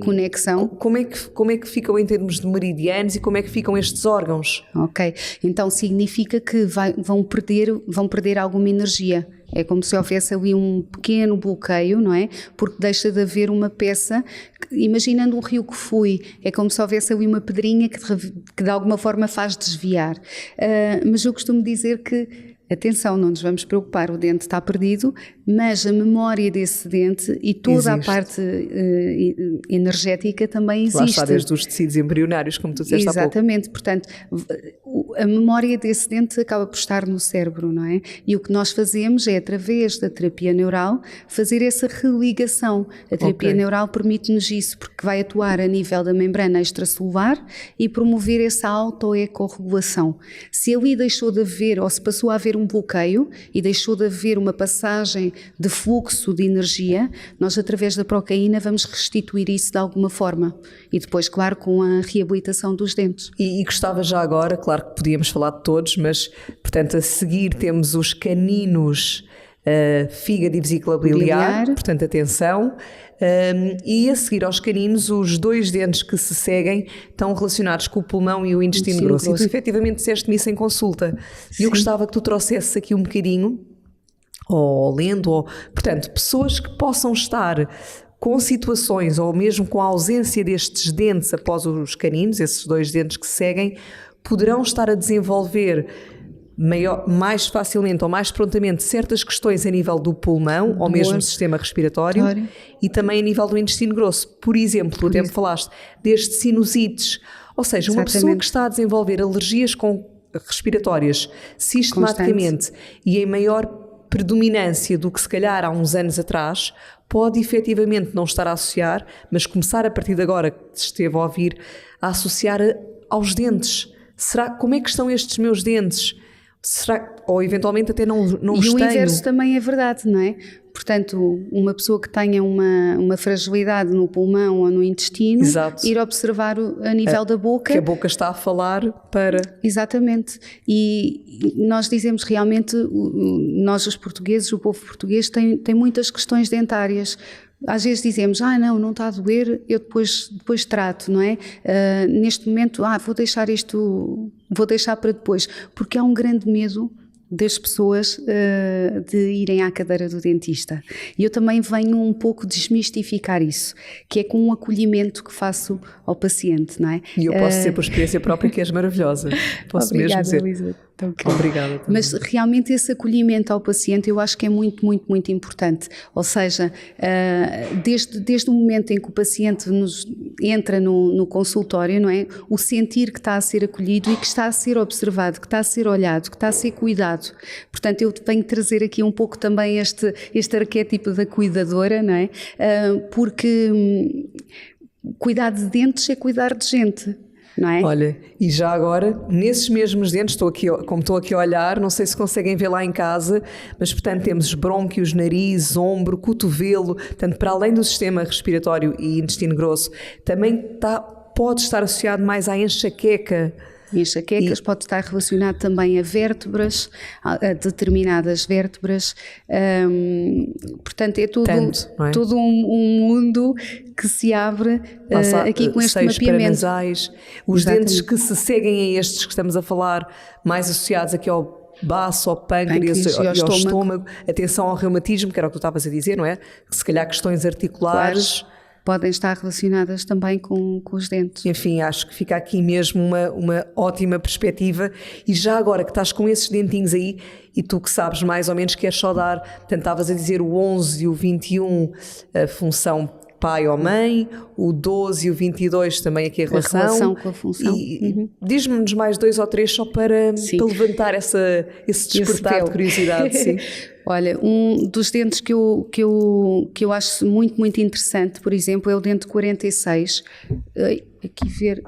conexão. Como é que ficam em termos de meridianos e como é que ficam estes órgãos? Ok, então significa que vão perder alguma energia. É como se houvesse ali um pequeno bloqueio, não é? Porque deixa de haver uma peça, imaginando um rio que flui, é como se houvesse ali uma pedrinha que de alguma forma faz desviar. Mas eu costumo dizer que, atenção, não nos vamos preocupar, o dente está perdido, mas a memória desse dente e toda a parte energética também existe. Lá está, desde os tecidos embrionários, como tu disseste há pouco. Exatamente, portanto, a memória desse dente acaba por estar no cérebro, não é? E o que nós fazemos é, através da terapia neural, fazer essa religação. A terapia neural permite-nos isso, porque vai atuar a nível da membrana extracelular e promover essa autoecorregulação. Se ali deixou de haver, ou se passou a haver um bloqueio e deixou de haver uma passagem de fluxo de energia, nós através da procaína vamos restituir isso de alguma forma. E depois, claro, com a reabilitação dos dentes. E gostava já agora, claro que podíamos falar de todos, mas portanto a seguir temos os caninos, fígado e vesícula biliar, portanto atenção. E a seguir aos caninos, os 2 dentes que se seguem estão relacionados com o pulmão e o intestino grosso. E tu efetivamente disseste-me isso em consulta. E eu gostava que tu trouxesses aqui um bocadinho, ou lendo, ou, portanto, pessoas que possam estar com situações, ou mesmo com a ausência destes dentes após os caninos, esses 2 dentes que se seguem, poderão estar a desenvolver mais facilmente ou mais prontamente certas questões a nível do pulmão ou mesmo do sistema respiratório e também a nível do intestino grosso. Por exemplo, tu até me falaste destes sinusites, ou seja, uma pessoa que está a desenvolver alergias respiratórias sistematicamente e em maior predominância do que se calhar há uns anos atrás, pode efetivamente não estar a associar, mas começar a partir de agora que esteve a ouvir, a associar aos dentes. Como é que estão estes meus dentes? Ou eventualmente até não os tenho. E o inverso também é verdade, não é? Portanto, uma pessoa que tenha uma fragilidade no pulmão ou no intestino, ir observar a nível da boca. Que a boca está a falar para... Exatamente. E nós dizemos realmente, nós os portugueses, o povo português tem muitas questões dentárias. Às vezes dizemos, não está a doer, eu depois trato, não é? Neste momento, vou deixar para depois, porque há um grande medo das pessoas de irem à cadeira do dentista. E eu também venho um pouco desmistificar isso, que é com um acolhimento que faço ao paciente, não é? E eu posso dizer por experiência própria que és maravilhosa. Posso Obrigada, mesmo dizer. Elisa. Obrigada. Também. Mas realmente esse acolhimento ao paciente eu acho que é muito, muito, muito importante. Ou seja, desde o momento em que o paciente entra no consultório, não é? O sentir que está a ser acolhido e que está a ser observado, que está a ser olhado, que está a ser cuidado. Portanto, eu tenho que trazer aqui um pouco também este arquétipo da cuidadora, não é? Porque cuidar de dentes é cuidar de gente. Não é? Olha, e já agora, nesses mesmos dentes, como estou aqui a olhar, não sei se conseguem ver lá em casa, mas portanto temos brônquios, nariz, ombro, cotovelo, portanto para além do sistema respiratório e intestino grosso, também pode estar associado mais à enxaqueca. Enxaquecas pode estar relacionado também a vértebras, a determinadas vértebras, portanto é todo um mundo que se abre aqui com este mapeamento. Paranasais, os dentes que se seguem a estes que estamos a falar, mais associados aqui ao baço, ao pâncreas e ao estômago. Atenção ao reumatismo, que era o que tu estavas a dizer, não é? Que se calhar questões articulares... Claro. Podem estar relacionadas também com os dentes. Enfim, acho que fica aqui mesmo uma ótima perspectiva. E já agora que estás com esses dentinhos aí, e tu que sabes mais ou menos, queres só dar, portanto, estavas a dizer o 11 e o 21, a função pai ou mãe, o 12 e o 22 também aqui a relação com a função. E diz-me-nos mais 2 ou 3 só para levantar esse despertar de curiosidade. Sim. Olha, um dos dentes que eu acho muito, muito interessante, por exemplo, é o dente 46. Aqui ver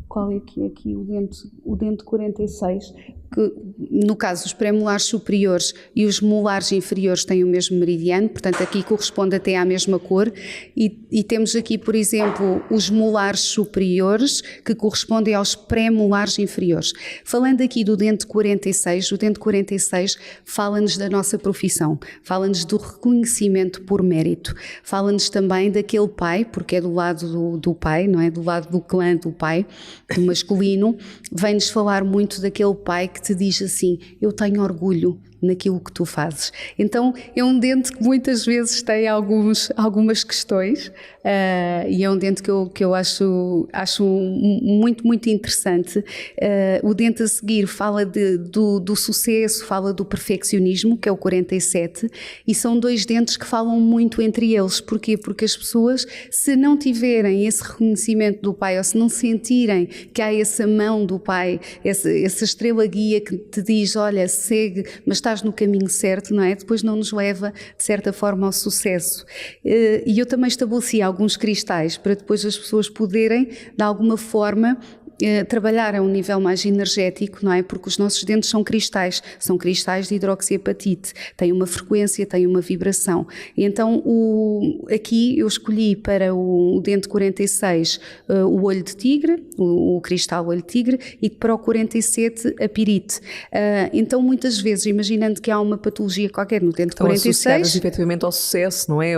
qual é que é aqui o dente 46, que no caso os pré-molares superiores e os molares inferiores têm o mesmo meridiano, portanto aqui corresponde até à mesma cor, e temos aqui, por exemplo, os molares superiores que correspondem aos pré-molares inferiores. Falando aqui do dente 46, o dente 46 fala-nos da nossa profissão, fala-nos do reconhecimento por mérito, fala-nos também daquele pai, porque é do lado do pai, não é? Do lado do clã do pai, do masculino, vem-nos falar muito daquele pai que te diz assim: eu tenho orgulho naquilo que tu fazes. Então é um dente que muitas vezes tem algumas questões, e é um dente que eu acho muito, muito interessante. O dente a seguir fala do sucesso, fala do perfeccionismo, que é o 47, e são 2 dentes que falam muito entre eles. Porquê? Porque as pessoas, se não tiverem esse reconhecimento do pai, ou se não sentirem que há essa mão do pai, essa estrela guia que te diz: olha, segue, mas estás no caminho certo, não é? Depois não nos leva, de certa forma, ao sucesso. E eu também estabeleci alguns cristais para depois as pessoas poderem, de alguma forma, trabalhar a um nível mais energético, não é? Porque os nossos dentes são cristais de hidroxiapatite, têm uma frequência, têm uma vibração. E então aqui eu escolhi para o dente 46 o olho de tigre, o cristal olho de tigre, e para o 47 a pirite. Então muitas vezes, imaginando que há uma patologia qualquer no dente 46... associadas efetivamente ao sucesso, não é?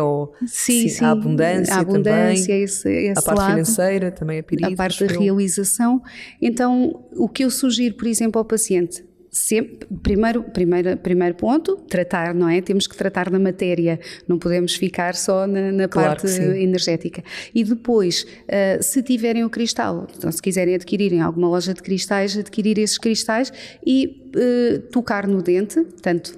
Sim. À abundância também, esse a parte lado, financeira também, a pirite. A parte da realização. Então, o que eu sugiro, por exemplo, ao paciente, sempre, primeiro ponto, tratar, não é? Temos que tratar da matéria, não podemos ficar só na Claro parte energética. E depois, se tiverem o cristal, então, se quiserem adquirir em alguma loja de cristais, adquirir esses cristais e tocar no dente, portanto,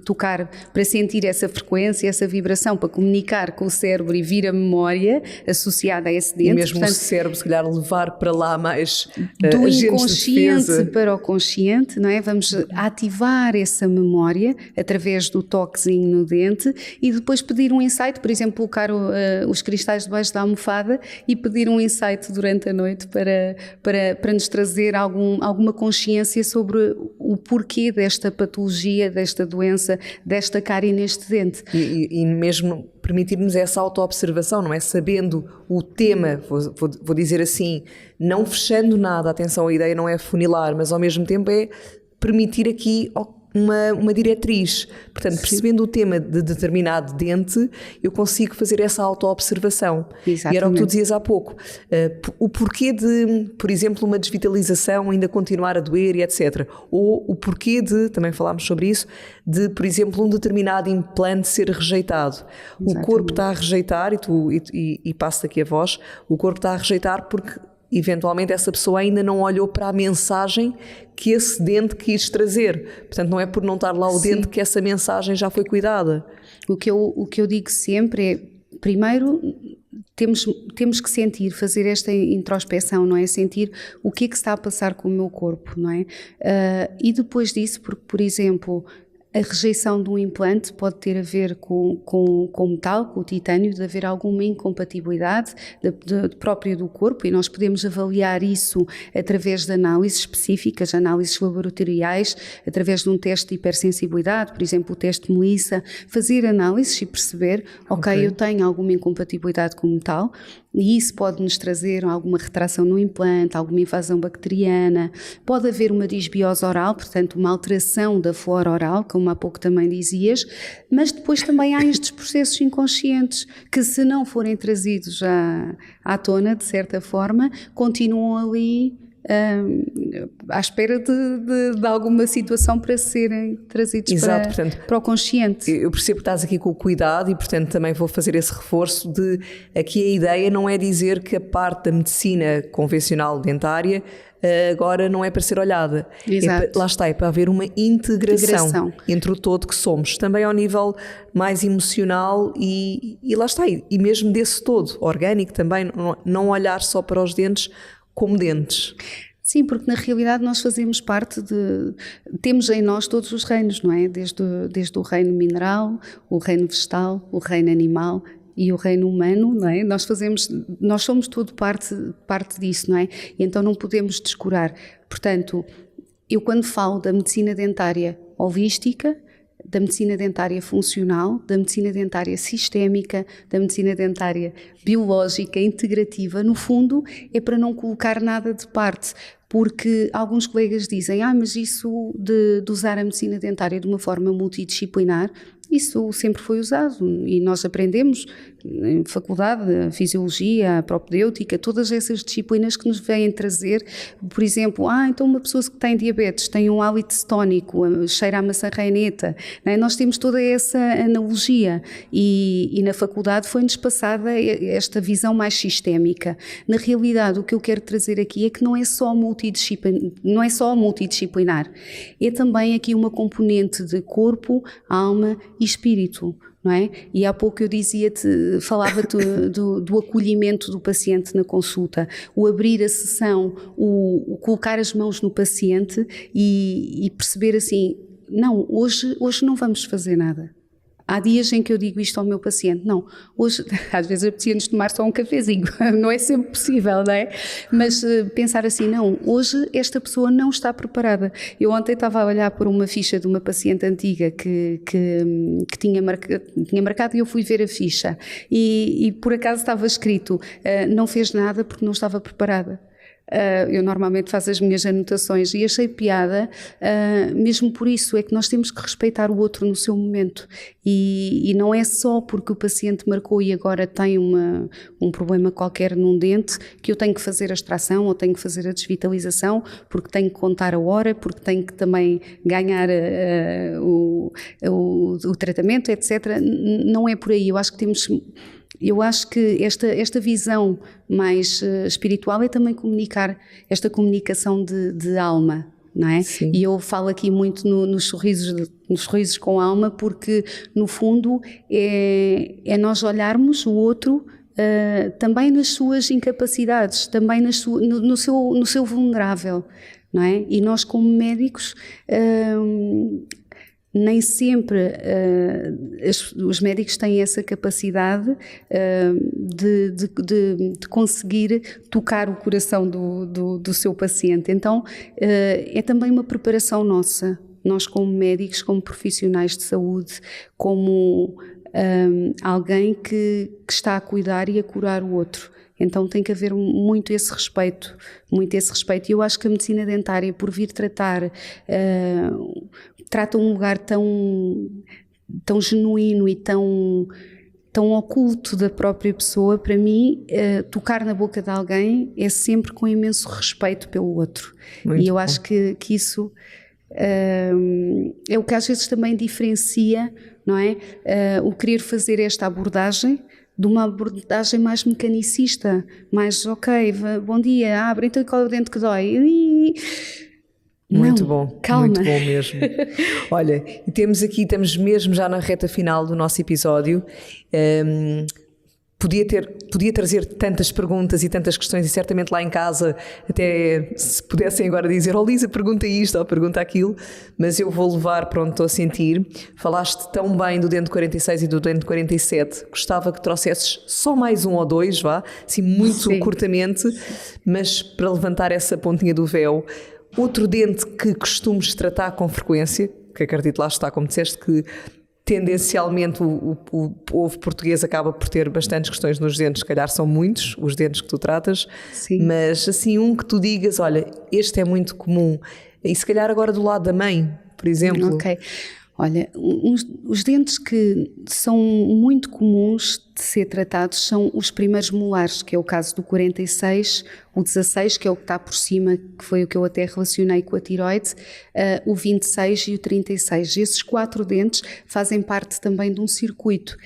tocar para sentir essa frequência, essa vibração, para comunicar com o cérebro e vir a memória associada a esse dente. E mesmo, portanto, o cérebro, se calhar, levar para lá mais do inconsciente para o consciente, não é? Vamos ativar essa memória através do toquezinho no dente e depois pedir um insight, por exemplo, colocar os cristais debaixo da almofada e pedir um insight durante a noite para nos trazer alguma consciência sobre o porquê desta patologia, desta doença, desta cárie neste dente. E mesmo permitir-nos essa auto-observação, não é? Sabendo o tema, vou dizer assim, não fechando nada, atenção, a ideia não é funilar, mas ao mesmo tempo é permitir aqui uma diretriz. Portanto, percebendo o tema de determinado dente, eu consigo fazer essa auto-observação. Exatamente. E era o que tu dizias há pouco. O porquê de, por exemplo, uma desvitalização ainda continuar a doer e etc. Ou o porquê de, também falámos sobre isso, de, por exemplo, um determinado implante ser rejeitado. Exatamente. O corpo está a rejeitar, e passo aqui a voz, o corpo está a rejeitar porque eventualmente essa pessoa ainda não olhou para a mensagem que esse dente quis trazer. Portanto, não é por não estar lá o dente que essa mensagem já foi cuidada. O que eu digo sempre é, primeiro, temos que sentir, fazer esta introspeção, não é? Sentir o que é que está a passar com o meu corpo, não é? E depois disso, porque, por exemplo, a rejeição de um implante pode ter a ver com o metal, com o titânio, de haver alguma incompatibilidade própria do corpo, e nós podemos avaliar isso através de análises específicas, análises laboratoriais, através de um teste de hipersensibilidade, por exemplo, o teste de Melissa, fazer análises e perceber, ok, eu tenho alguma incompatibilidade com o metal, e isso pode nos trazer alguma retração no implante, alguma invasão bacteriana, pode haver uma disbiose oral, portanto uma alteração da flora oral, como há pouco também dizias, mas depois também há estes processos inconscientes que, se não forem trazidos à tona, de certa forma, continuam ali à espera de alguma situação para serem trazidos para o consciente. Eu percebo que estás aqui com o cuidado e, portanto, também vou fazer esse reforço de aqui a ideia não é dizer que a parte da medicina convencional dentária agora não é para ser olhada. Exato. Lá está, é para haver uma integração entre o todo que somos, também ao nível mais emocional e lá está, e mesmo desse todo, orgânico também, não olhar só para os dentes como dentes. Sim, porque na realidade nós fazemos parte temos em nós todos os reinos, não é? Desde o reino mineral, o reino vegetal, o reino animal e o reino humano, não é? Nós somos tudo parte disso, não é? E então não podemos descurar. Portanto, eu quando falo da medicina dentária holística, da medicina dentária funcional, da medicina dentária sistémica, da medicina dentária biológica, integrativa, no fundo é para não colocar nada de parte, porque alguns colegas dizem, mas isso de usar a medicina dentária de uma forma multidisciplinar, isso sempre foi usado e nós aprendemos em faculdade, a fisiologia, a propedêutica, todas essas disciplinas que nos vêm trazer, por exemplo, então uma pessoa que tem diabetes tem um hálito cetónico, cheira a maçã reineta, não é? Nós temos toda essa analogia e na faculdade foi-nos passada esta visão mais sistémica. Na realidade, o que eu quero trazer aqui é que não é só multidisciplinar, é também aqui uma componente de corpo, alma e espírito, não é? E há pouco eu falava-te do acolhimento do paciente na consulta, o abrir a sessão, o colocar as mãos no paciente e perceber assim, não, hoje não vamos fazer nada. Há dias em que eu digo isto ao meu paciente, não, hoje, às vezes apetecia-nos tomar só um cafezinho, não é sempre possível, não é? Mas pensar assim, não, hoje esta pessoa não está preparada. Eu ontem estava a olhar por uma ficha de uma paciente antiga que tinha marcado e eu fui ver a ficha e por acaso estava escrito, não fez nada porque não estava preparada. Eu normalmente faço as minhas anotações e achei piada, mesmo por isso, é que nós temos que respeitar o outro no seu momento e não é só porque o paciente marcou e agora tem um problema qualquer num dente que eu tenho que fazer a extração ou tenho que fazer a desvitalização, porque tenho que contar a hora, porque tenho que também ganhar o tratamento, etc. Não é por aí, eu acho que esta visão mais espiritual é também comunicar, esta comunicação de alma, não é? Sim. E eu falo aqui muito nos sorrisos com alma, porque no fundo é nós olharmos o outro também nas suas incapacidades, também no seu vulnerável, não é? E nós como médicos nem sempre os médicos têm essa capacidade de conseguir tocar o coração do seu paciente. Então, é também uma preparação nossa, nós como médicos, como profissionais de saúde, como alguém que está a cuidar e a curar o outro. Então tem que haver muito esse respeito. E eu acho que a medicina dentária, por vir trata um lugar tão genuíno e tão oculto da própria pessoa, para mim, tocar na boca de alguém é sempre com imenso respeito pelo outro. Muito e eu bom. acho que isso é o que às vezes também diferencia, não é? O querer fazer esta abordagem de uma abordagem mais mecanicista, mais bom dia, abre, então qual é o dente que dói? Muito Não, bom, calma. muito bom mesmo. Olha, estamos mesmo já na reta final do nosso episódio. Podia trazer tantas perguntas e tantas questões, e certamente lá em casa até se pudessem agora dizer, Lisa, pergunta isto ou pergunta aquilo, mas eu vou levar, pronto, estou a sentir. Falaste tão bem do dente 46 e do dente 47, gostava que trouxesses só mais um ou dois, assim muito Sim. curtamente, mas para levantar essa pontinha do véu. Outro dente que costumes tratar com frequência, que acredito lá está, como disseste, que tendencialmente o povo português acaba por ter bastantes questões nos dentes, se calhar são muitos os dentes que tu tratas. Sim. Mas assim um que tu digas, olha, este é muito comum, e se calhar agora do lado da mãe, por exemplo. Ok. Olha, os dentes que são muito comuns de ser tratados são os primeiros molares, que é o caso do 46, o 16, que é o que está por cima, que foi o que eu até relacionei com a tiroide, o 26 e o 36. Esses 4 dentes fazem parte também de um circuito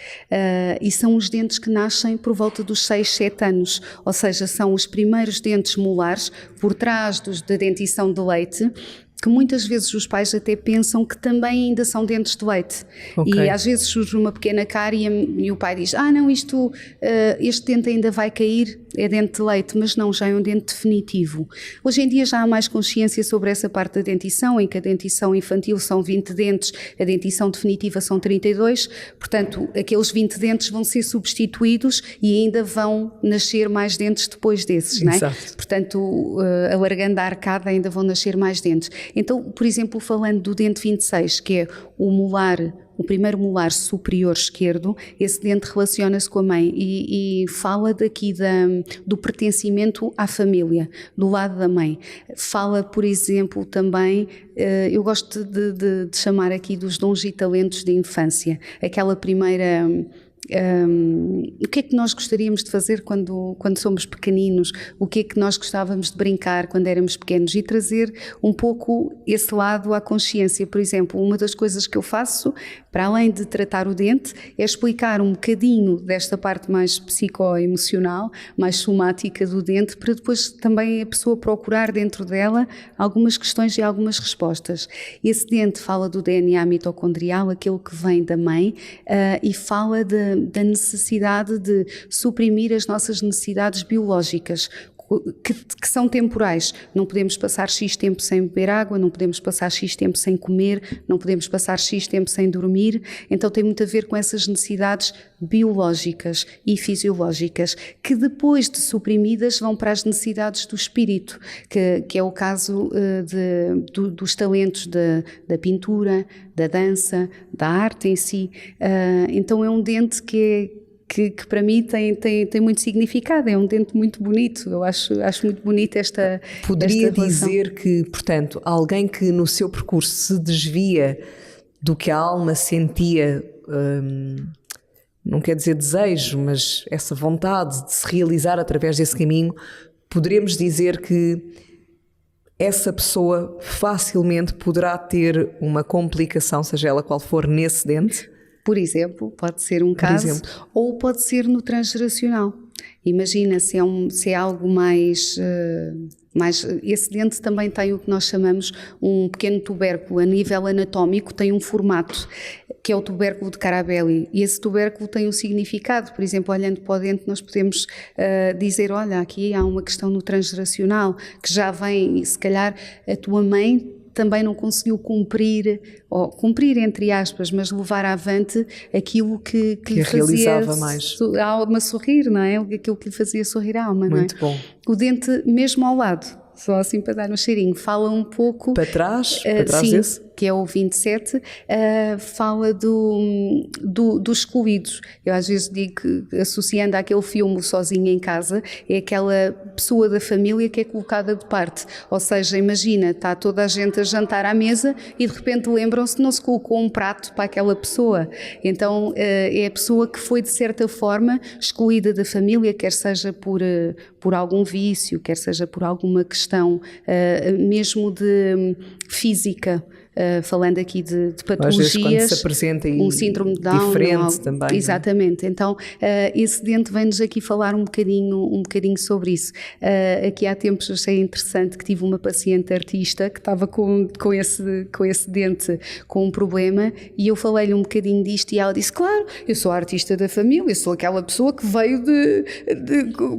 e são os dentes que nascem por volta dos 6, 7 anos, ou seja, são os primeiros dentes molares por trás da dentição de leite, que muitas vezes os pais até pensam que também ainda são dentes de leite. Okay. E às vezes surge uma pequena cárie e o pai diz, não, este dente ainda vai cair, é dente de leite, mas não, já é um dente definitivo. Hoje em dia já há mais consciência sobre essa parte da dentição, em que a dentição infantil são 20 dentes, a dentição definitiva são 32, portanto, aqueles 20 dentes vão ser substituídos e ainda vão nascer mais dentes depois desses, não é? Portanto, alargando a arcada, ainda vão nascer mais dentes. Então, por exemplo, falando do dente 26, que é o primeiro molar superior esquerdo, esse dente relaciona-se com a mãe e fala daqui do pertencimento à família, do lado da mãe. Fala, por exemplo, também, eu gosto de chamar aqui dos dons e talentos de infância, aquela primeira... o que é que nós gostaríamos de fazer quando somos pequeninos, o que é que nós gostávamos de brincar quando éramos pequenos e trazer um pouco esse lado à consciência. Por exemplo, uma das coisas que eu faço, para além de tratar o dente, é explicar um bocadinho desta parte mais psicoemocional, mais somática do dente, para depois também a pessoa procurar dentro dela algumas questões e algumas respostas. Esse dente fala do DNA mitocondrial, aquele que vem da mãe, e fala da necessidade de suprimir as nossas necessidades biológicas. que são temporais. Não podemos passar X tempo sem beber água, não podemos passar X tempo sem comer, não podemos passar X tempo sem dormir. Então tem muito a ver com essas necessidades biológicas e fisiológicas que depois de suprimidas vão para as necessidades do espírito, que é o caso dos talentos da pintura, da dança, da arte em si. Então é um dente que para mim tem muito significado, é um dente muito bonito, eu acho muito bonita esta Poderia esta dizer que, portanto, alguém que no seu percurso se desvia do que a alma sentia, não quer dizer desejo, mas essa vontade de se realizar através desse caminho, poderemos dizer que essa pessoa facilmente poderá ter uma complicação, seja ela qual for, nesse dente? Por exemplo, pode ser um caso, ou pode ser no transgeracional. Imagina se é algo mais... Esse dente também tem o que nós chamamos um pequeno tubérculo. A nível anatómico tem um formato, que é o tubérculo de Carabelli. E esse tubérculo tem um significado. Por exemplo, olhando para o dente, nós podemos dizer, olha, aqui há uma questão no transgeracional, que já vem, se calhar, a tua mãe também não conseguiu cumprir entre aspas, mas levar avante aquilo que lhe fazia a alma sorrir, não é? Aquilo que lhe fazia sorrir a alma, não é? Muito bom. O dente mesmo ao lado, só assim para dar um cheirinho, fala um pouco... Para trás sim, desse? Que é o 27, fala dos excluídos. Eu às vezes digo que, associando àquele filme Sozinho em Casa, é aquela pessoa da família que é colocada de parte. Ou seja, imagina, está toda a gente a jantar à mesa e de repente lembram-se que não se colocou um prato para aquela pessoa. Então é a pessoa que foi de certa forma excluída da família, quer seja por algum vício, quer seja por alguma questão mesmo de física. Falando aqui de patologias, às vezes quando se apresenta um síndrome de Down, diferente também. Exatamente, então esse dente vem-nos aqui falar um bocadinho sobre isso. Aqui há tempos achei interessante que tive uma paciente artista que estava com esse dente com um problema e eu falei-lhe um bocadinho disto e ela disse, claro, eu sou a artista da família, eu sou aquela pessoa que veio de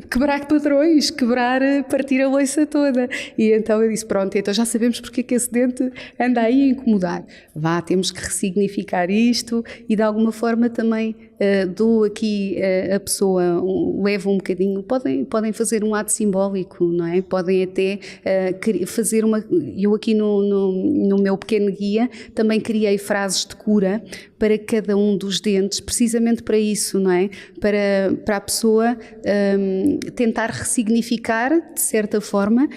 quebrar padrões, partir a louça toda. E então eu disse, pronto, então já sabemos porque é que esse dente anda aí incomodar. Temos que ressignificar isto e de alguma forma também dou aqui a pessoa, leva um bocadinho, podem fazer um ato simbólico, não é? Podem até fazer eu aqui no meu pequeno guia também criei frases de cura para cada um dos dentes, precisamente para isso, não é? Para a pessoa tentar ressignificar, de certa forma,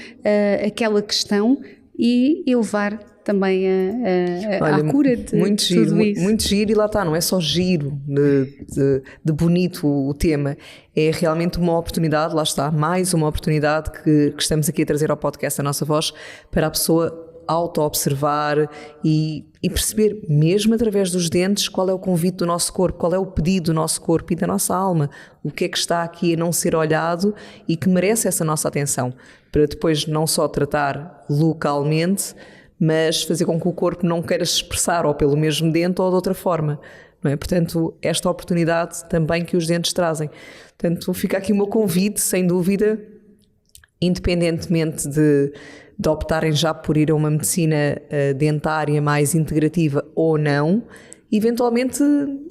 aquela questão e elevar também a cura de muito tudo giro, isso. Muito giro, e lá está, não é só giro de bonito o tema, é realmente uma oportunidade, lá está, mais uma oportunidade que estamos aqui a trazer ao podcast A Nossa Voz, para a pessoa auto-observar e perceber, mesmo através dos dentes, qual é o convite do nosso corpo, qual é o pedido do nosso corpo e da nossa alma, o que é que está aqui a não ser olhado e que merece essa nossa atenção, para depois não só tratar localmente, mas fazer com que o corpo não queira se expressar ou pelo mesmo dente ou de outra forma, não é? Portanto, esta oportunidade também que os dentes trazem. Portanto, fica aqui o meu convite, sem dúvida, independentemente de optarem já por ir a uma medicina dentária mais integrativa ou não, eventualmente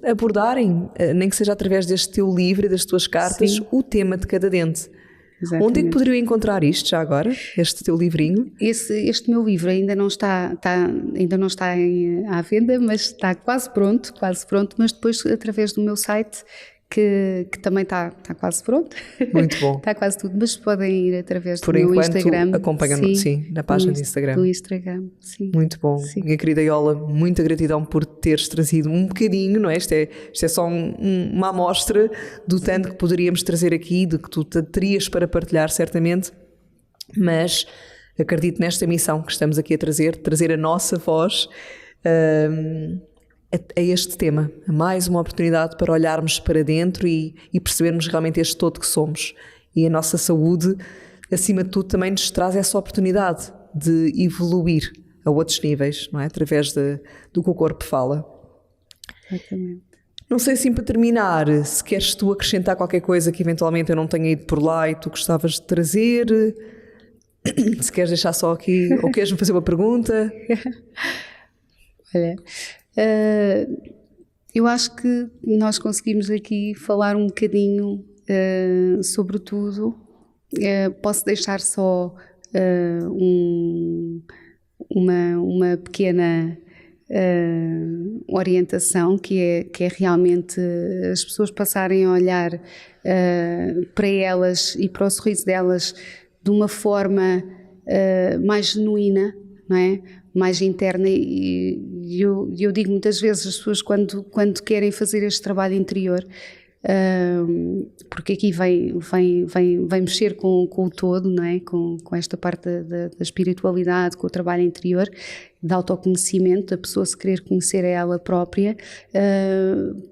abordarem, nem que seja através deste teu livro e das tuas cartas, sim, o tema de cada dente. Exatamente. Onde é que poderiam encontrar isto já agora, este teu livrinho? Este meu livro ainda não está à venda, mas está quase pronto, mas depois através do meu site, que também está quase pronto. Muito bom. Está quase tudo, mas podem ir através do meu Instagram. Acompanham-me, sim, na página do Instagram. Do Instagram, sim. Muito bom. Sim. Minha querida Yola, muita gratidão por teres trazido um bocadinho, não é? Isto é só uma amostra do tanto que poderíamos trazer aqui, de que tu terias para partilhar, certamente, mas acredito nesta missão que estamos aqui a trazer a nossa voz a este tema, mais uma oportunidade para olharmos para dentro e percebermos realmente este todo que somos. E a nossa saúde, acima de tudo, também nos traz essa oportunidade de evoluir a outros níveis, não é? Através do que o corpo fala. Exatamente. Não sei se para terminar, se queres tu acrescentar qualquer coisa que eventualmente eu não tenha ido por lá e tu gostavas de trazer, se queres deixar só aqui, ou queres-me fazer uma pergunta? Olha, eu acho que nós conseguimos aqui falar um bocadinho sobre tudo. Posso deixar só uma pequena orientação, que é realmente as pessoas passarem a olhar para elas e para o sorriso delas de uma forma mais genuína, não é? Mais interna, e eu digo muitas vezes as pessoas quando querem fazer este trabalho interior, porque aqui vem mexer com o todo, não é? Com esta parte da espiritualidade, com o trabalho interior, de autoconhecimento, da pessoa se querer conhecer a ela própria,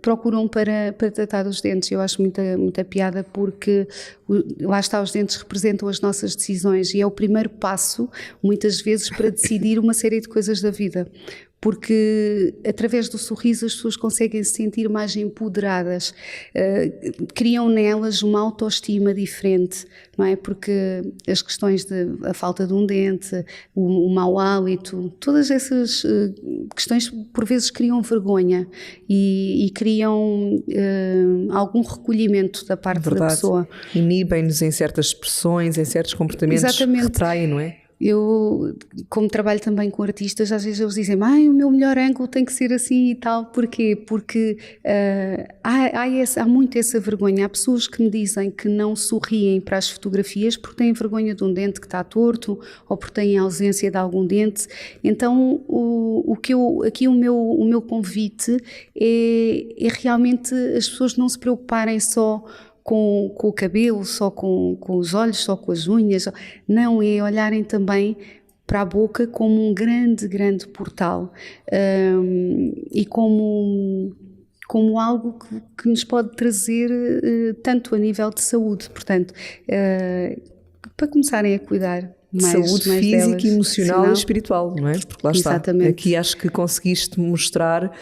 procuram para tratar dos dentes. Eu acho muita piada, porque lá está, os dentes representam as nossas decisões e é o primeiro passo, muitas vezes, para decidir uma série de coisas da vida. Porque através do sorriso as pessoas conseguem se sentir mais empoderadas, criam nelas uma autoestima diferente, não é? Porque as questões a falta de um dente, o mau hálito, todas essas questões por vezes criam vergonha e criam algum recolhimento da parte da pessoa. Inibem-nos em certas expressões, em certos comportamentos. Exatamente. Retraem, não é? Eu, como trabalho também com artistas, às vezes eles dizem: o meu melhor ângulo tem que ser assim e tal. Porquê? Porque há muito essa vergonha. Há pessoas que me dizem que não sorriem para as fotografias porque têm vergonha de um dente que está torto ou porque têm ausência de algum dente. Então o meu convite é realmente as pessoas não se preocuparem só com o cabelo, só com os olhos, só com as unhas. Não, é olharem também para a boca como um grande portal, e como algo que nos pode trazer tanto a nível de saúde. Portanto, para começarem a cuidar mais, saúde mais física, delas, emocional e espiritual, não é? Porque lá Exatamente. está. Aqui acho que conseguiste mostrar,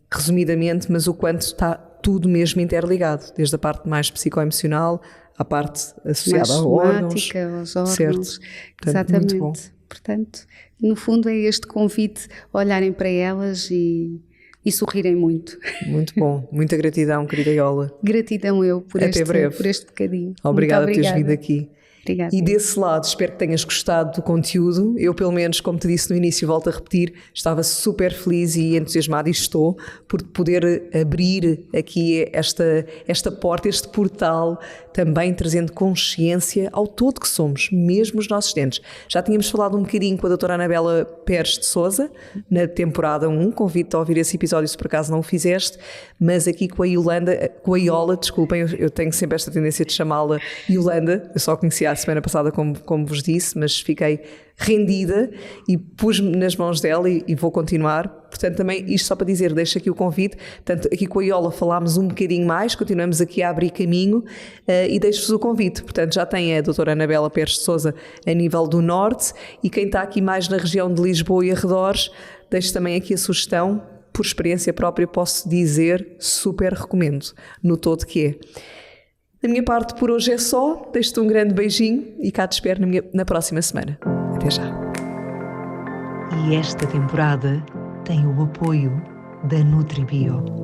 resumidamente, mas o quanto está tudo mesmo interligado, desde a parte mais psicoemocional à parte associada aos órgãos. Aos órgãos. Certo. Portanto, exatamente. Muito bom. Portanto, no fundo é este convite, olharem para elas e sorrirem muito. Muito bom. Muita gratidão, querida Iola. Gratidão eu por este bocadinho. Obrigada por teres vindo aqui. Obrigada. E desse lado, espero que tenhas gostado do conteúdo. Eu, pelo menos, como te disse no início, volto a repetir, estava super feliz e entusiasmada, e estou, por poder abrir aqui esta porta, este portal, também trazendo consciência ao todo que somos, mesmo os nossos dentes. Já tínhamos falado um bocadinho com a doutora Anabela Pérez de Sousa, na temporada 1, convido-te a ouvir esse episódio se por acaso não o fizeste, mas aqui com a Iola, desculpem, eu tenho sempre esta tendência de chamá-la Yolanda, eu só conhecia a semana passada, como vos disse, mas fiquei rendida e pus-me nas mãos dela e vou continuar. Portanto, também isto só para dizer, deixo aqui o convite. Portanto, aqui com a Iola falámos um bocadinho mais, continuamos aqui a abrir caminho, e deixo-vos o convite. Portanto, já tem a doutora Anabela Pérez de Sousa a nível do Norte, e quem está aqui mais na região de Lisboa e arredores, deixo também aqui a sugestão, por experiência própria posso dizer, super recomendo, no todo que é. Da minha parte, por hoje é só. Deixo-te um grande beijinho e cá te espero na próxima semana. Até já. E esta temporada tem o apoio da NutriBio.